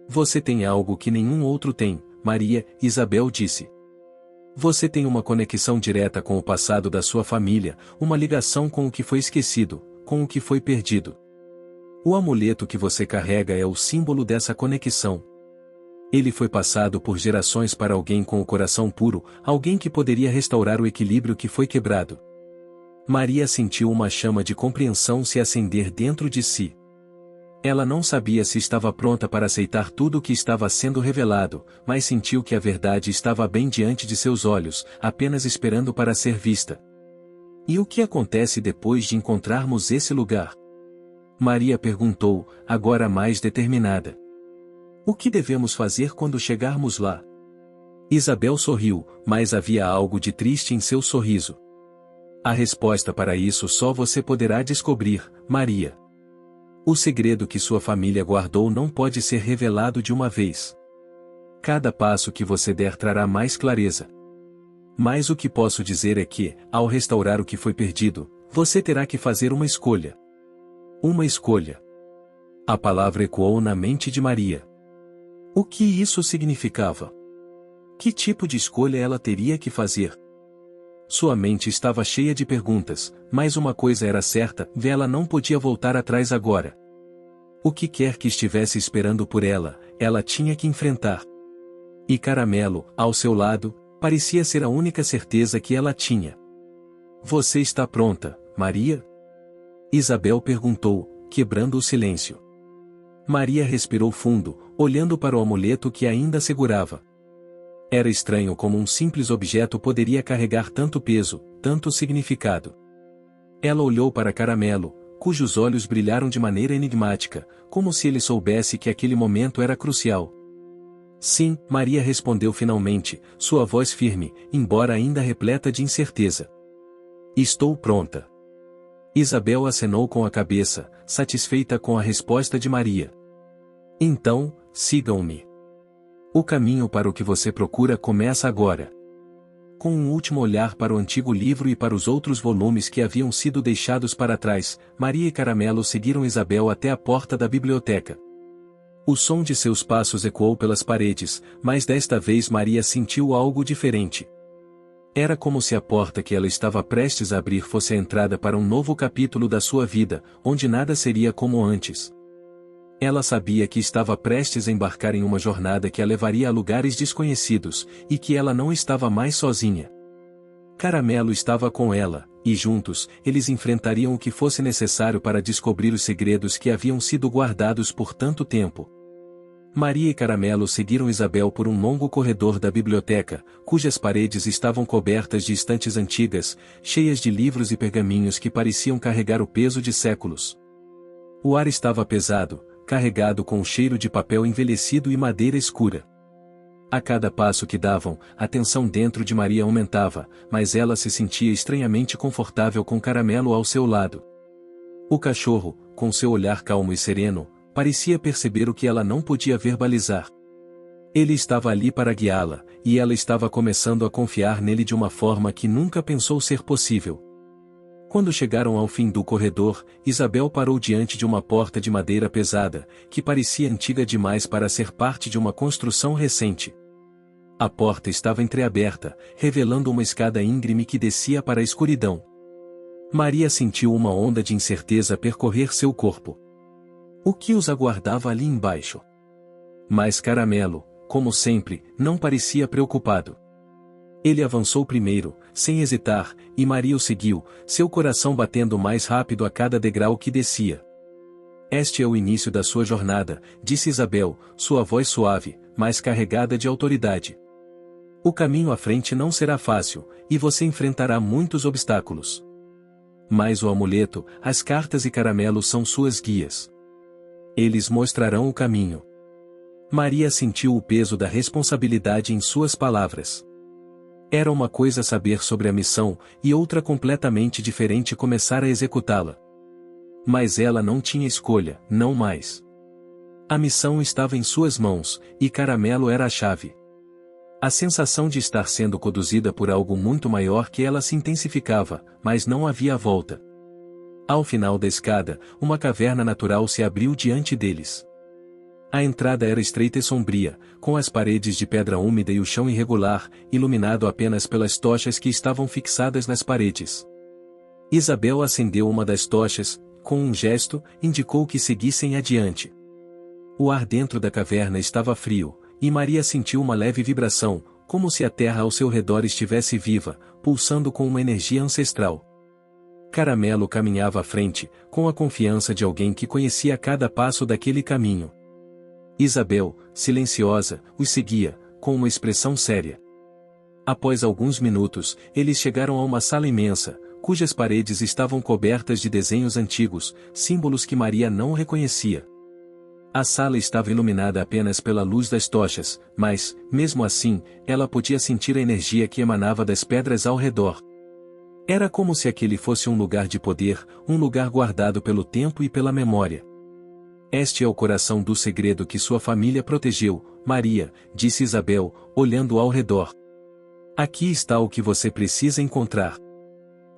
Você tem algo que nenhum outro tem, Maria, Isabel disse. Você tem uma conexão direta com o passado da sua família, uma ligação com o que foi esquecido, com o que foi perdido. O amuleto que você carrega é o símbolo dessa conexão. Ele foi passado por gerações para alguém com o coração puro, alguém que poderia restaurar o equilíbrio que foi quebrado. Maria sentiu uma chama de compreensão se acender dentro de si. Ela não sabia se estava pronta para aceitar tudo o que estava sendo revelado, mas sentiu que a verdade estava bem diante de seus olhos, apenas esperando para ser vista. E o que acontece depois de encontrarmos esse lugar? Maria perguntou, agora mais determinada. O que devemos fazer quando chegarmos lá? Isabel sorriu, mas havia algo de triste em seu sorriso. A resposta para isso só você poderá descobrir, Maria. O segredo que sua família guardou não pode ser revelado de uma vez. Cada passo que você der trará mais clareza. Mas o que posso dizer é que, ao restaurar o que foi perdido, você terá que fazer uma escolha. Uma escolha. A palavra ecoou na mente de Maria. O que isso significava? Que tipo de escolha ela teria que fazer? Sua mente estava cheia de perguntas, mas uma coisa era certa, ela não podia voltar atrás agora. O que quer que estivesse esperando por ela, ela tinha que enfrentar. E Caramelo, ao seu lado, parecia ser a única certeza que ela tinha. Você está pronta, Maria? Isabel perguntou, quebrando o silêncio. Maria respirou fundo, olhando para o amuleto que ainda segurava. Era estranho como um simples objeto poderia carregar tanto peso, tanto significado. Ela olhou para Caramelo, cujos olhos brilharam de maneira enigmática, como se ele soubesse que aquele momento era crucial. Sim, Maria respondeu finalmente, sua voz firme, embora ainda repleta de incerteza. Estou pronta. Isabel acenou com a cabeça, satisfeita com a resposta de Maria. Então, sigam-me. O caminho para o que você procura começa agora. Com um último olhar para o antigo livro e para os outros volumes que haviam sido deixados para trás, Maria e Caramelo seguiram Isabel até a porta da biblioteca. O som de seus passos ecoou pelas paredes, mas desta vez Maria sentiu algo diferente. Era como se a porta que ela estava prestes a abrir fosse a entrada para um novo capítulo da sua vida, onde nada seria como antes. Ela sabia que estava prestes a embarcar em uma jornada que a levaria a lugares desconhecidos, e que ela não estava mais sozinha. Caramelo estava com ela, e juntos, eles enfrentariam o que fosse necessário para descobrir os segredos que haviam sido guardados por tanto tempo. Maria e Caramelo seguiram Isabel por um longo corredor da biblioteca, cujas paredes estavam cobertas de estantes antigas, cheias de livros e pergaminhos que pareciam carregar o peso de séculos. O ar estava pesado, carregado com o cheiro de papel envelhecido e madeira escura. A cada passo que davam, a tensão dentro de Maria aumentava, mas ela se sentia estranhamente confortável com Caramelo ao seu lado. O cachorro, com seu olhar calmo e sereno, parecia perceber o que ela não podia verbalizar. Ele estava ali para guiá-la, e ela estava começando a confiar nele de uma forma que nunca pensou ser possível. Quando chegaram ao fim do corredor, Isabel parou diante de uma porta de madeira pesada, que parecia antiga demais para ser parte de uma construção recente. A porta estava entreaberta, revelando uma escada íngreme que descia para a escuridão. Maria sentiu uma onda de incerteza percorrer seu corpo. O que os aguardava ali embaixo? Mas Caramelo, como sempre, não parecia preocupado. Ele avançou primeiro, sem hesitar, e Maria o seguiu, seu coração batendo mais rápido a cada degrau que descia. Este é o início da sua jornada, disse Isabel, sua voz suave, mas carregada de autoridade. O caminho à frente não será fácil, e você enfrentará muitos obstáculos. Mas o amuleto, as cartas e Caramelo são suas guias. Eles mostrarão o caminho. Maria sentiu o peso da responsabilidade em suas palavras. Era uma coisa saber sobre a missão, e outra completamente diferente começar a executá-la. Mas ela não tinha escolha, não mais. A missão estava em suas mãos, e Caramelo era a chave. A sensação de estar sendo conduzida por algo muito maior que ela se intensificava, mas não havia volta. Ao final da escada, uma caverna natural se abriu diante deles. A entrada era estreita e sombria, com as paredes de pedra úmida e o chão irregular, iluminado apenas pelas tochas que estavam fixadas nas paredes. Isabel acendeu uma das tochas, com um gesto, indicou que seguissem adiante. O ar dentro da caverna estava frio, e Maria sentiu uma leve vibração, como se a terra ao seu redor estivesse viva, pulsando com uma energia ancestral. Caramelo caminhava à frente, com a confiança de alguém que conhecia cada passo daquele caminho. Isabel, silenciosa, os seguia, com uma expressão séria. Após alguns minutos, eles chegaram a uma sala imensa, cujas paredes estavam cobertas de desenhos antigos, símbolos que Maria não reconhecia. A sala estava iluminada apenas pela luz das tochas, mas, mesmo assim, ela podia sentir a energia que emanava das pedras ao redor. Era como se aquele fosse um lugar de poder, um lugar guardado pelo tempo e pela memória. Este é o coração do segredo que sua família protegeu, Maria, disse Isabel, olhando ao redor. Aqui está o que você precisa encontrar.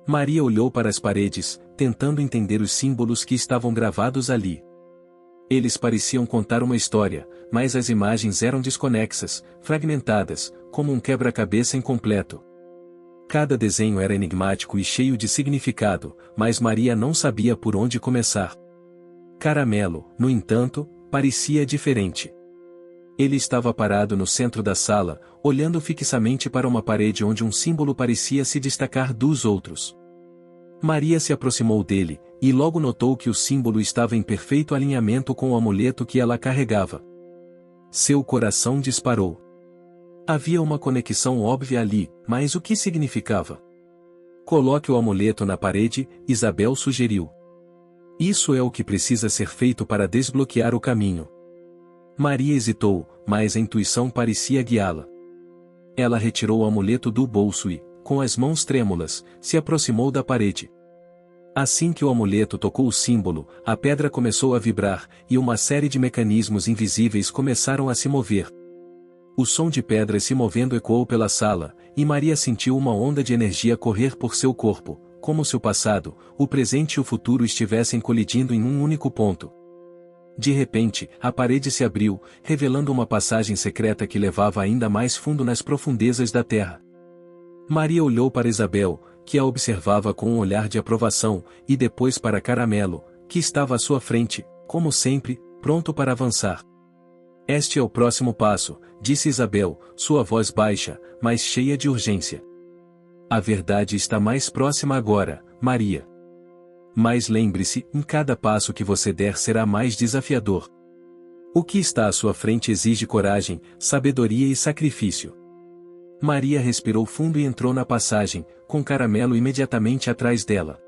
Maria olhou para as paredes, tentando entender os símbolos que estavam gravados ali. Eles pareciam contar uma história, mas as imagens eram desconexas, fragmentadas, como um quebra-cabeça incompleto. Cada desenho era enigmático e cheio de significado, mas Maria não sabia por onde começar. Caramelo, no entanto, parecia diferente. Ele estava parado no centro da sala, olhando fixamente para uma parede onde um símbolo parecia se destacar dos outros. Maria se aproximou dele, e logo notou que o símbolo estava em perfeito alinhamento com o amuleto que ela carregava. Seu coração disparou. Havia uma conexão óbvia ali, mas o que significava? Coloque o amuleto na parede, Isabel sugeriu. Isso é o que precisa ser feito para desbloquear o caminho. Maria hesitou, mas a intuição parecia guiá-la. Ela retirou o amuleto do bolso e, com as mãos trêmulas, se aproximou da parede. Assim que o amuleto tocou o símbolo, a pedra começou a vibrar, e uma série de mecanismos invisíveis começaram a se mover. O som de pedras se movendo ecoou pela sala, e Maria sentiu uma onda de energia correr por seu corpo, como se o passado, o presente e o futuro estivessem colidindo em um único ponto. De repente, a parede se abriu, revelando uma passagem secreta que levava ainda mais fundo nas profundezas da terra. Maria olhou para Isabel, que a observava com um olhar de aprovação, e depois para Caramelo, que estava à sua frente, como sempre, pronto para avançar. Este é o próximo passo, disse Isabel, sua voz baixa, mas cheia de urgência. A verdade está mais próxima agora, Maria. Mas lembre-se, em cada passo que você der será mais desafiador. O que está à sua frente exige coragem, sabedoria e sacrifício. Maria respirou fundo e entrou na passagem, com Caramelo imediatamente atrás dela.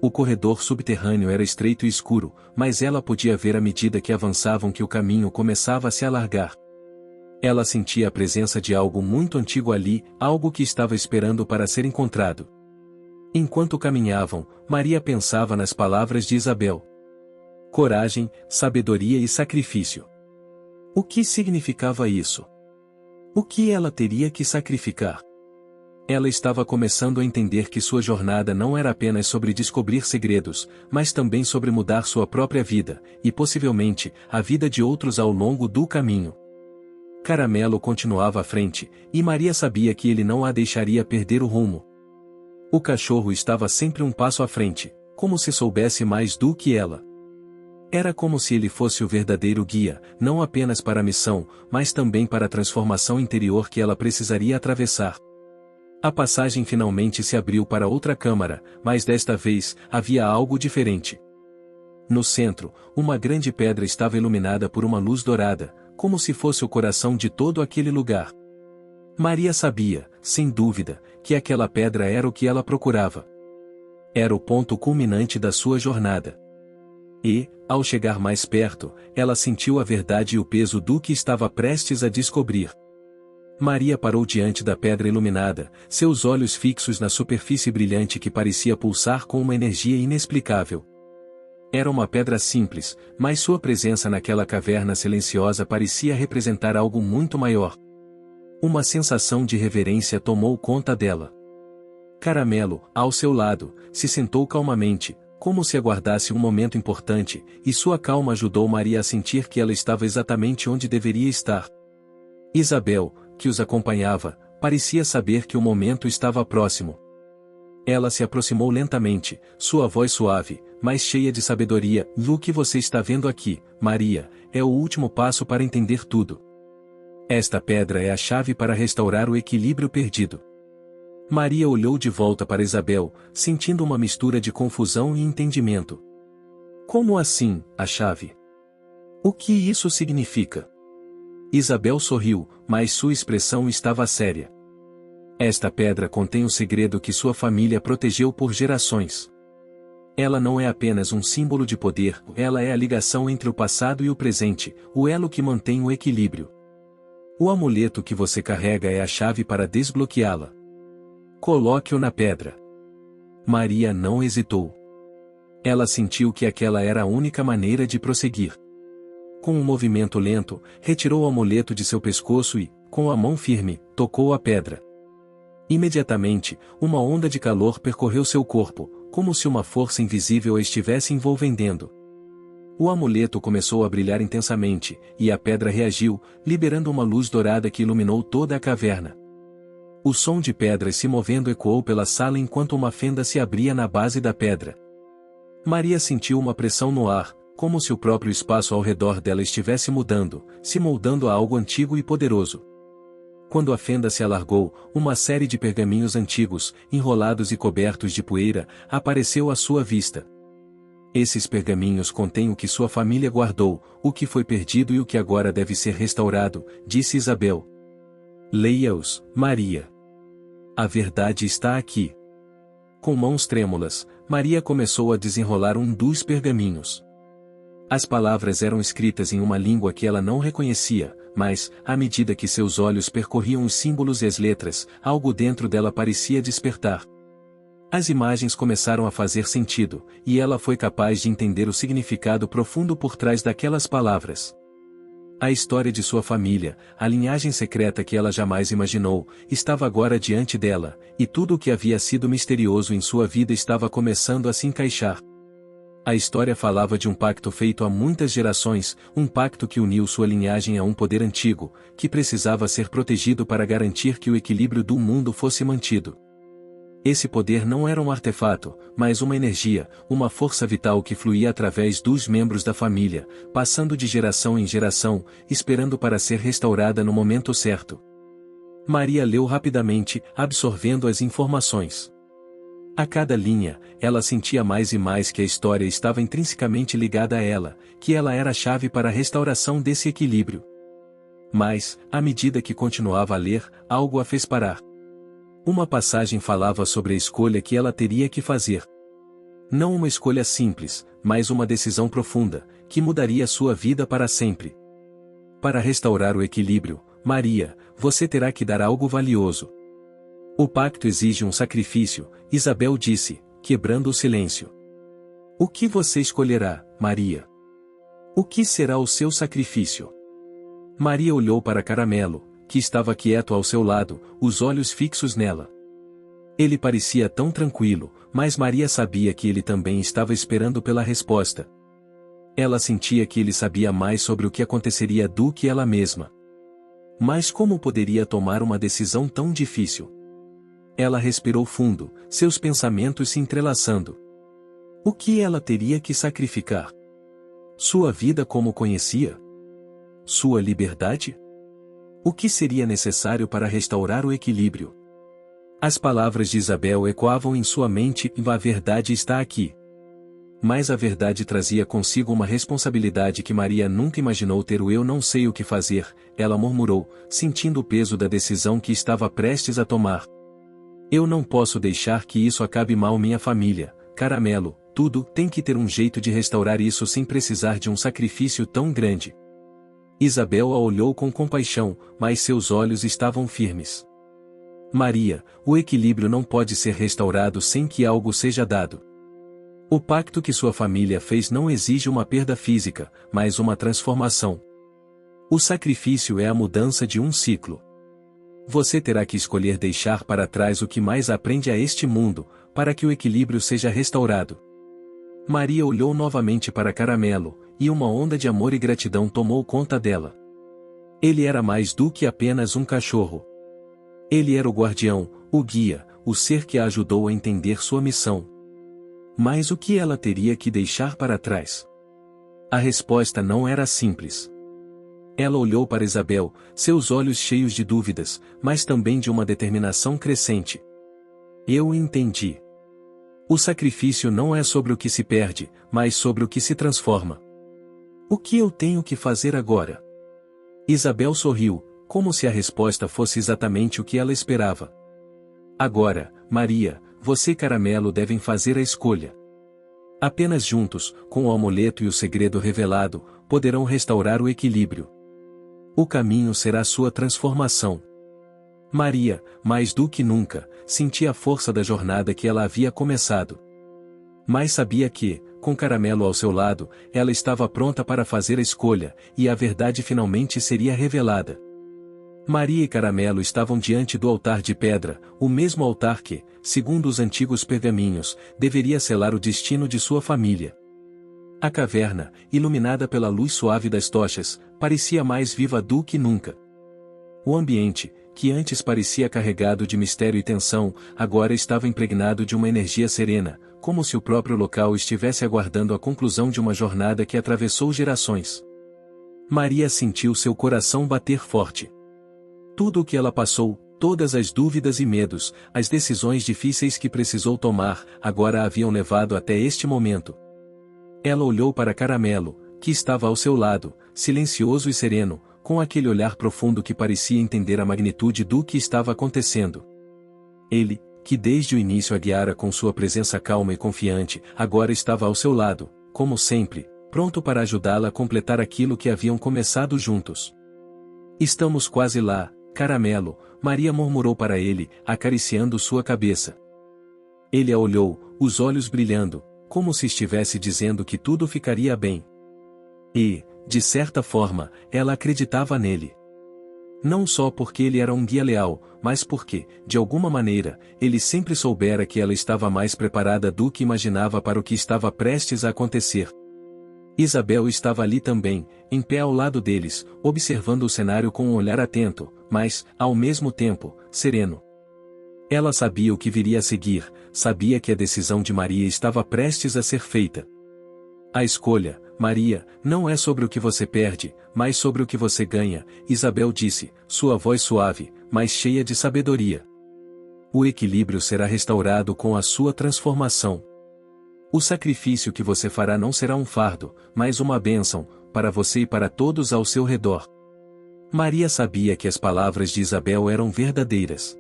O corredor subterrâneo era estreito e escuro, mas ela podia ver à medida que avançavam que o caminho começava a se alargar. Ela sentia a presença de algo muito antigo ali, algo que estava esperando para ser encontrado. Enquanto caminhavam, Maria pensava nas palavras de Isabel. Coragem, sabedoria e sacrifício. O que significava isso? O que ela teria que sacrificar? Ela estava começando a entender que sua jornada não era apenas sobre descobrir segredos, mas também sobre mudar sua própria vida, e possivelmente, a vida de outros ao longo do caminho. Caramelo continuava à frente, e Maria sabia que ele não a deixaria perder o rumo. O cachorro estava sempre um passo à frente, como se soubesse mais do que ela. Era como se ele fosse o verdadeiro guia, não apenas para a missão, mas também para a transformação interior que ela precisaria atravessar. A passagem finalmente se abriu para outra câmara, mas desta vez, havia algo diferente. No centro, uma grande pedra estava iluminada por uma luz dourada, como se fosse o coração de todo aquele lugar. Maria sabia, sem dúvida, que aquela pedra era o que ela procurava. Era o ponto culminante da sua jornada. E, ao chegar mais perto, ela sentiu a verdade e o peso do que estava prestes a descobrir. Maria parou diante da pedra iluminada, seus olhos fixos na superfície brilhante que parecia pulsar com uma energia inexplicável. Era uma pedra simples, mas sua presença naquela caverna silenciosa parecia representar algo muito maior. Uma sensação de reverência tomou conta dela. Caramelo, ao seu lado, se sentou calmamente, como se aguardasse um momento importante, e sua calma ajudou Maria a sentir que ela estava exatamente onde deveria estar. Isabel, que os acompanhava, parecia saber que o momento estava próximo. Ela se aproximou lentamente, sua voz suave, mas cheia de sabedoria. O que você está vendo aqui, Maria, é o último passo para entender tudo. Esta pedra é a chave para restaurar o equilíbrio perdido. Maria olhou de volta para Isabel, sentindo uma mistura de confusão e entendimento. Como assim, a chave? O que isso significa? Isabel sorriu, mas sua expressão estava séria. Esta pedra contém o segredo que sua família protegeu por gerações. Ela não é apenas um símbolo de poder, ela é a ligação entre o passado e o presente, o elo que mantém o equilíbrio. O amuleto que você carrega é a chave para desbloqueá-la. Coloque-o na pedra. Maria não hesitou. Ela sentiu que aquela era a única maneira de prosseguir. Com um movimento lento, retirou o amuleto de seu pescoço e, com a mão firme, tocou a pedra. Imediatamente, uma onda de calor percorreu seu corpo, como se uma força invisível a estivesse envolvendo. O amuleto começou a brilhar intensamente, e a pedra reagiu, liberando uma luz dourada que iluminou toda a caverna. O som de pedras se movendo ecoou pela sala enquanto uma fenda se abria na base da pedra. Maria sentiu uma pressão no ar, como se o próprio espaço ao redor dela estivesse mudando, se moldando a algo antigo e poderoso. Quando a fenda se alargou, uma série de pergaminhos antigos, enrolados e cobertos de poeira, apareceu à sua vista. Esses pergaminhos contêm o que sua família guardou, o que foi perdido e o que agora deve ser restaurado, disse Isabel. Leia-os, Maria. A verdade está aqui. Com mãos trêmulas, Maria começou a desenrolar um dos pergaminhos. As palavras eram escritas em uma língua que ela não reconhecia, mas, à medida que seus olhos percorriam os símbolos e as letras, algo dentro dela parecia despertar. As imagens começaram a fazer sentido, e ela foi capaz de entender o significado profundo por trás daquelas palavras. A história de sua família, a linhagem secreta que ela jamais imaginou, estava agora diante dela, e tudo o que havia sido misterioso em sua vida estava começando a se encaixar. A história falava de um pacto feito há muitas gerações, um pacto que uniu sua linhagem a um poder antigo, que precisava ser protegido para garantir que o equilíbrio do mundo fosse mantido. Esse poder não era um artefato, mas uma energia, uma força vital que fluía através dos membros da família, passando de geração em geração, esperando para ser restaurada no momento certo. Maria leu rapidamente, absorvendo as informações. A cada linha, ela sentia mais e mais que a história estava intrinsecamente ligada a ela, que ela era a chave para a restauração desse equilíbrio. Mas, à medida que continuava a ler, algo a fez parar. Uma passagem falava sobre a escolha que ela teria que fazer. Não uma escolha simples, mas uma decisão profunda, que mudaria sua vida para sempre. Para restaurar o equilíbrio, Maria, você terá que dar algo valioso. O pacto exige um sacrifício, Isabel disse, quebrando o silêncio. O que você escolherá, Maria? O que será o seu sacrifício? Maria olhou para Caramelo, que estava quieto ao seu lado, os olhos fixos nela. Ele parecia tão tranquilo, mas Maria sabia que ele também estava esperando pela resposta. Ela sentia que ele sabia mais sobre o que aconteceria do que ela mesma. Mas como poderia tomar uma decisão tão difícil? Ela respirou fundo, seus pensamentos se entrelaçando. O que ela teria que sacrificar? Sua vida como conhecia? Sua liberdade? O que seria necessário para restaurar o equilíbrio? As palavras de Isabel ecoavam em sua mente e a verdade está aqui. Mas a verdade trazia consigo uma responsabilidade que Maria nunca imaginou ter. Eu não sei o que fazer, ela murmurou, sentindo o peso da decisão que estava prestes a tomar. Eu não posso deixar que isso acabe mal minha família, Caramelo, tudo tem que ter um jeito de restaurar isso sem precisar de um sacrifício tão grande. Isabel a olhou com compaixão, mas seus olhos estavam firmes. Maria, o equilíbrio não pode ser restaurado sem que algo seja dado. O pacto que sua família fez não exige uma perda física, mas uma transformação. O sacrifício é a mudança de um ciclo. Você terá que escolher deixar para trás o que mais aprende a este mundo, para que o equilíbrio seja restaurado. Maria olhou novamente para Caramelo, e uma onda de amor e gratidão tomou conta dela. Ele era mais do que apenas um cachorro. Ele era o guardião, o guia, o ser que a ajudou a entender sua missão. Mas o que ela teria que deixar para trás? A resposta não era simples. Ela olhou para Isabel, seus olhos cheios de dúvidas, mas também de uma determinação crescente. Eu entendi. O sacrifício não é sobre o que se perde, mas sobre o que se transforma. O que eu tenho que fazer agora? Isabel sorriu, como se a resposta fosse exatamente o que ela esperava. Agora, Maria, você e Caramelo devem fazer a escolha. Apenas juntos, com o amuleto e o segredo revelado, poderão restaurar o equilíbrio. O caminho será sua transformação. Maria, mais do que nunca, sentia a força da jornada que ela havia começado. Mas sabia que, com Caramelo ao seu lado, ela estava pronta para fazer a escolha, e a verdade finalmente seria revelada. Maria e Caramelo estavam diante do altar de pedra, o mesmo altar que, segundo os antigos pergaminhos, deveria selar o destino de sua família. A caverna, iluminada pela luz suave das tochas, parecia mais viva do que nunca. O ambiente, que antes parecia carregado de mistério e tensão, agora estava impregnado de uma energia serena, como se o próprio local estivesse aguardando a conclusão de uma jornada que atravessou gerações. Maria sentiu seu coração bater forte. Tudo o que ela passou, todas as dúvidas e medos, as decisões difíceis que precisou tomar, agora a haviam levado até este momento. Ela olhou para Caramelo, que estava ao seu lado, silencioso e sereno, com aquele olhar profundo que parecia entender a magnitude do que estava acontecendo. Ele, que desde o início a guiara com sua presença calma e confiante, agora estava ao seu lado, como sempre, pronto para ajudá-la a completar aquilo que haviam começado juntos. Estamos quase lá, Caramelo, Maria murmurou para ele, acariciando sua cabeça. Ele a olhou, os olhos brilhando, como se estivesse dizendo que tudo ficaria bem. E, de certa forma, ela acreditava nele. Não só porque ele era um guia leal, mas porque, de alguma maneira, ele sempre soubera que ela estava mais preparada do que imaginava para o que estava prestes a acontecer. Isabel estava ali também, em pé ao lado deles, observando o cenário com um olhar atento, mas, ao mesmo tempo, sereno. Ela sabia o que viria a seguir, sabia que a decisão de Maria estava prestes a ser feita. A escolha, Maria, não é sobre o que você perde, mas sobre o que você ganha, Isabel disse, sua voz suave, mas cheia de sabedoria. O equilíbrio será restaurado com a sua transformação. O sacrifício que você fará não será um fardo, mas uma bênção, para você e para todos ao seu redor. Maria sabia que as palavras de Isabel eram verdadeiras.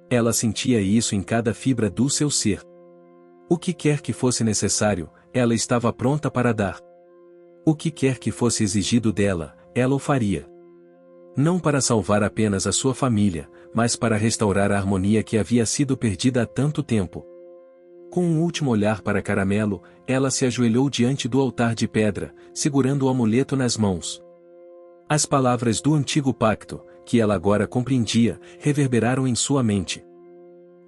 Ela sentia isso em cada fibra do seu ser. O que quer que fosse necessário, ela estava pronta para dar. O que quer que fosse exigido dela, ela o faria. Não para salvar apenas a sua família, mas para restaurar a harmonia que havia sido perdida há tanto tempo. Com um último olhar para Caramelo, ela se ajoelhou diante do altar de pedra, segurando o amuleto nas mãos. As palavras do antigo pacto, que ela agora compreendia, reverberaram em sua mente.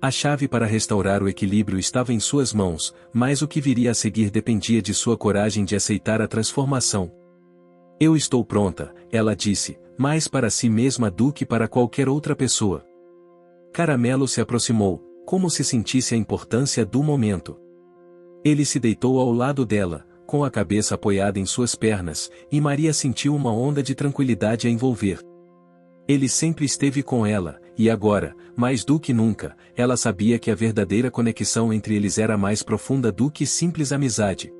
A chave para restaurar o equilíbrio estava em suas mãos, mas o que viria a seguir dependia de sua coragem de aceitar a transformação. Eu estou pronta, ela disse, mais para si mesma do que para qualquer outra pessoa. Caramelo se aproximou, como se sentisse a importância do momento. Ele se deitou ao lado dela, com a cabeça apoiada em suas pernas, e Maria sentiu uma onda de tranquilidade a envolver. Ele sempre esteve com ela, e agora, mais do que nunca, ela sabia que a verdadeira conexão entre eles era mais profunda do que simples amizade.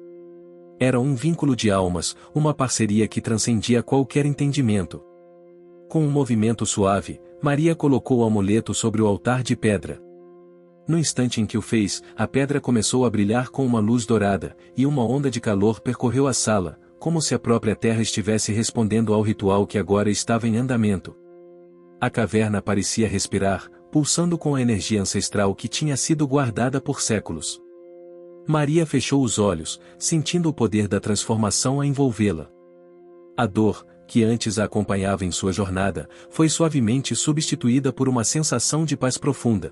Era um vínculo de almas, uma parceria que transcendia qualquer entendimento. Com um movimento suave, Maria colocou o amuleto sobre o altar de pedra. No instante em que o fez, a pedra começou a brilhar com uma luz dourada, e uma onda de calor percorreu a sala, como se a própria terra estivesse respondendo ao ritual que agora estava em andamento. A caverna parecia respirar, pulsando com a energia ancestral que tinha sido guardada por séculos. Maria fechou os olhos, sentindo o poder da transformação a envolvê-la. A dor, que antes a acompanhava em sua jornada, foi suavemente substituída por uma sensação de paz profunda.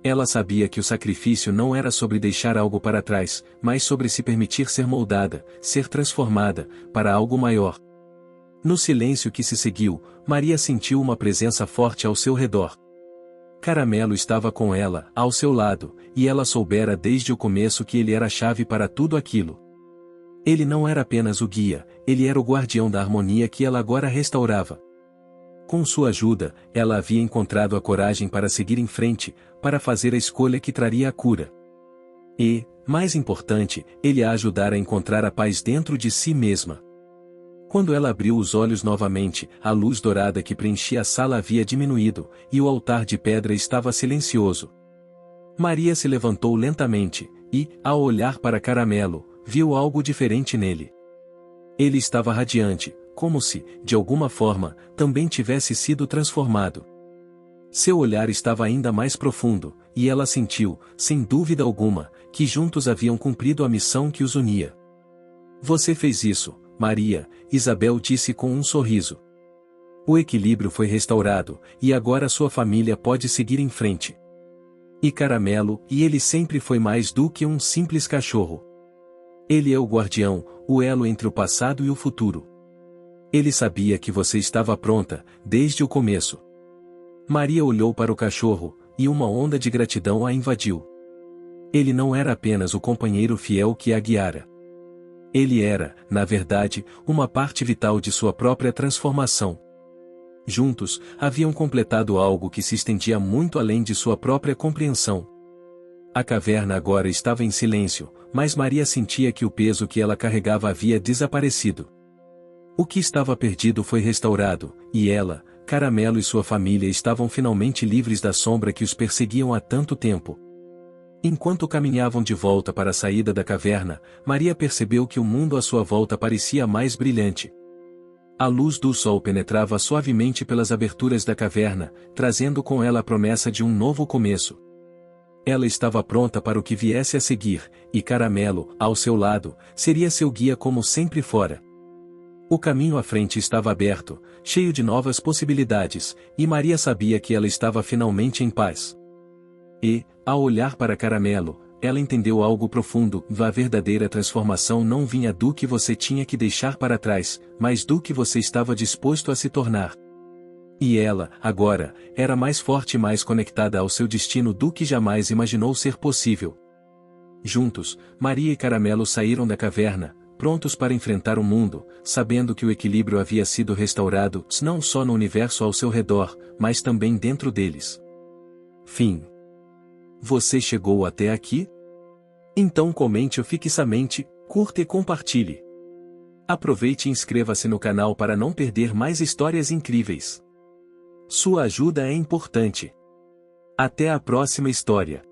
Ela sabia que o sacrifício não era sobre deixar algo para trás, mas sobre se permitir ser moldada, ser transformada, para algo maior. No silêncio que se seguiu, Maria sentiu uma presença forte ao seu redor. Caramelo estava com ela, ao seu lado, e ela soubera desde o começo que ele era a chave para tudo aquilo. Ele não era apenas o guia, ele era o guardião da harmonia que ela agora restaurava. Com sua ajuda, ela havia encontrado a coragem para seguir em frente, para fazer a escolha que traria a cura. E, mais importante, ele a ajudara a encontrar a paz dentro de si mesma. Quando ela abriu os olhos novamente, a luz dourada que preenchia a sala havia diminuído, e o altar de pedra estava silencioso. Maria se levantou lentamente, e, ao olhar para Caramelo, viu algo diferente nele. Ele estava radiante, como se, de alguma forma, também tivesse sido transformado. Seu olhar estava ainda mais profundo, e ela sentiu, sem dúvida alguma, que juntos haviam cumprido a missão que os unia. Você fez isso, Maria, Isabel disse com um sorriso. O equilíbrio foi restaurado, e agora sua família pode seguir em frente. E Caramelo, e ele sempre foi mais do que um simples cachorro. Ele é o guardião, o elo entre o passado e o futuro. Ele sabia que você estava pronta, desde o começo. Maria olhou para o cachorro, e uma onda de gratidão a invadiu. Ele não era apenas o companheiro fiel que a guiara. Ele era, na verdade, uma parte vital de sua própria transformação. Juntos, haviam completado algo que se estendia muito além de sua própria compreensão. A caverna agora estava em silêncio, mas Maria sentia que o peso que ela carregava havia desaparecido. O que estava perdido foi restaurado, e ela, Caramelo e sua família estavam finalmente livres da sombra que os perseguiam há tanto tempo. Enquanto caminhavam de volta para a saída da caverna, Maria percebeu que o mundo à sua volta parecia mais brilhante. A luz do sol penetrava suavemente pelas aberturas da caverna, trazendo com ela a promessa de um novo começo. Ela estava pronta para o que viesse a seguir, e Caramelo, ao seu lado, seria seu guia como sempre fora. O caminho à frente estava aberto, cheio de novas possibilidades, e Maria sabia que ela estava finalmente em paz. E, ao olhar para Caramelo, ela entendeu algo profundo: a verdadeira transformação não vinha do que você tinha que deixar para trás, mas do que você estava disposto a se tornar. E ela, agora, era mais forte e mais conectada ao seu destino do que jamais imaginou ser possível. Juntos, Maria e Caramelo saíram da caverna, prontos para enfrentar o mundo, sabendo que o equilíbrio havia sido restaurado, não só no universo ao seu redor, mas também dentro deles. Fim. Você chegou até aqui? Então comente fixamente, curta e compartilhe. Aproveite e inscreva-se no canal para não perder mais histórias incríveis. Sua ajuda é importante. Até a próxima história.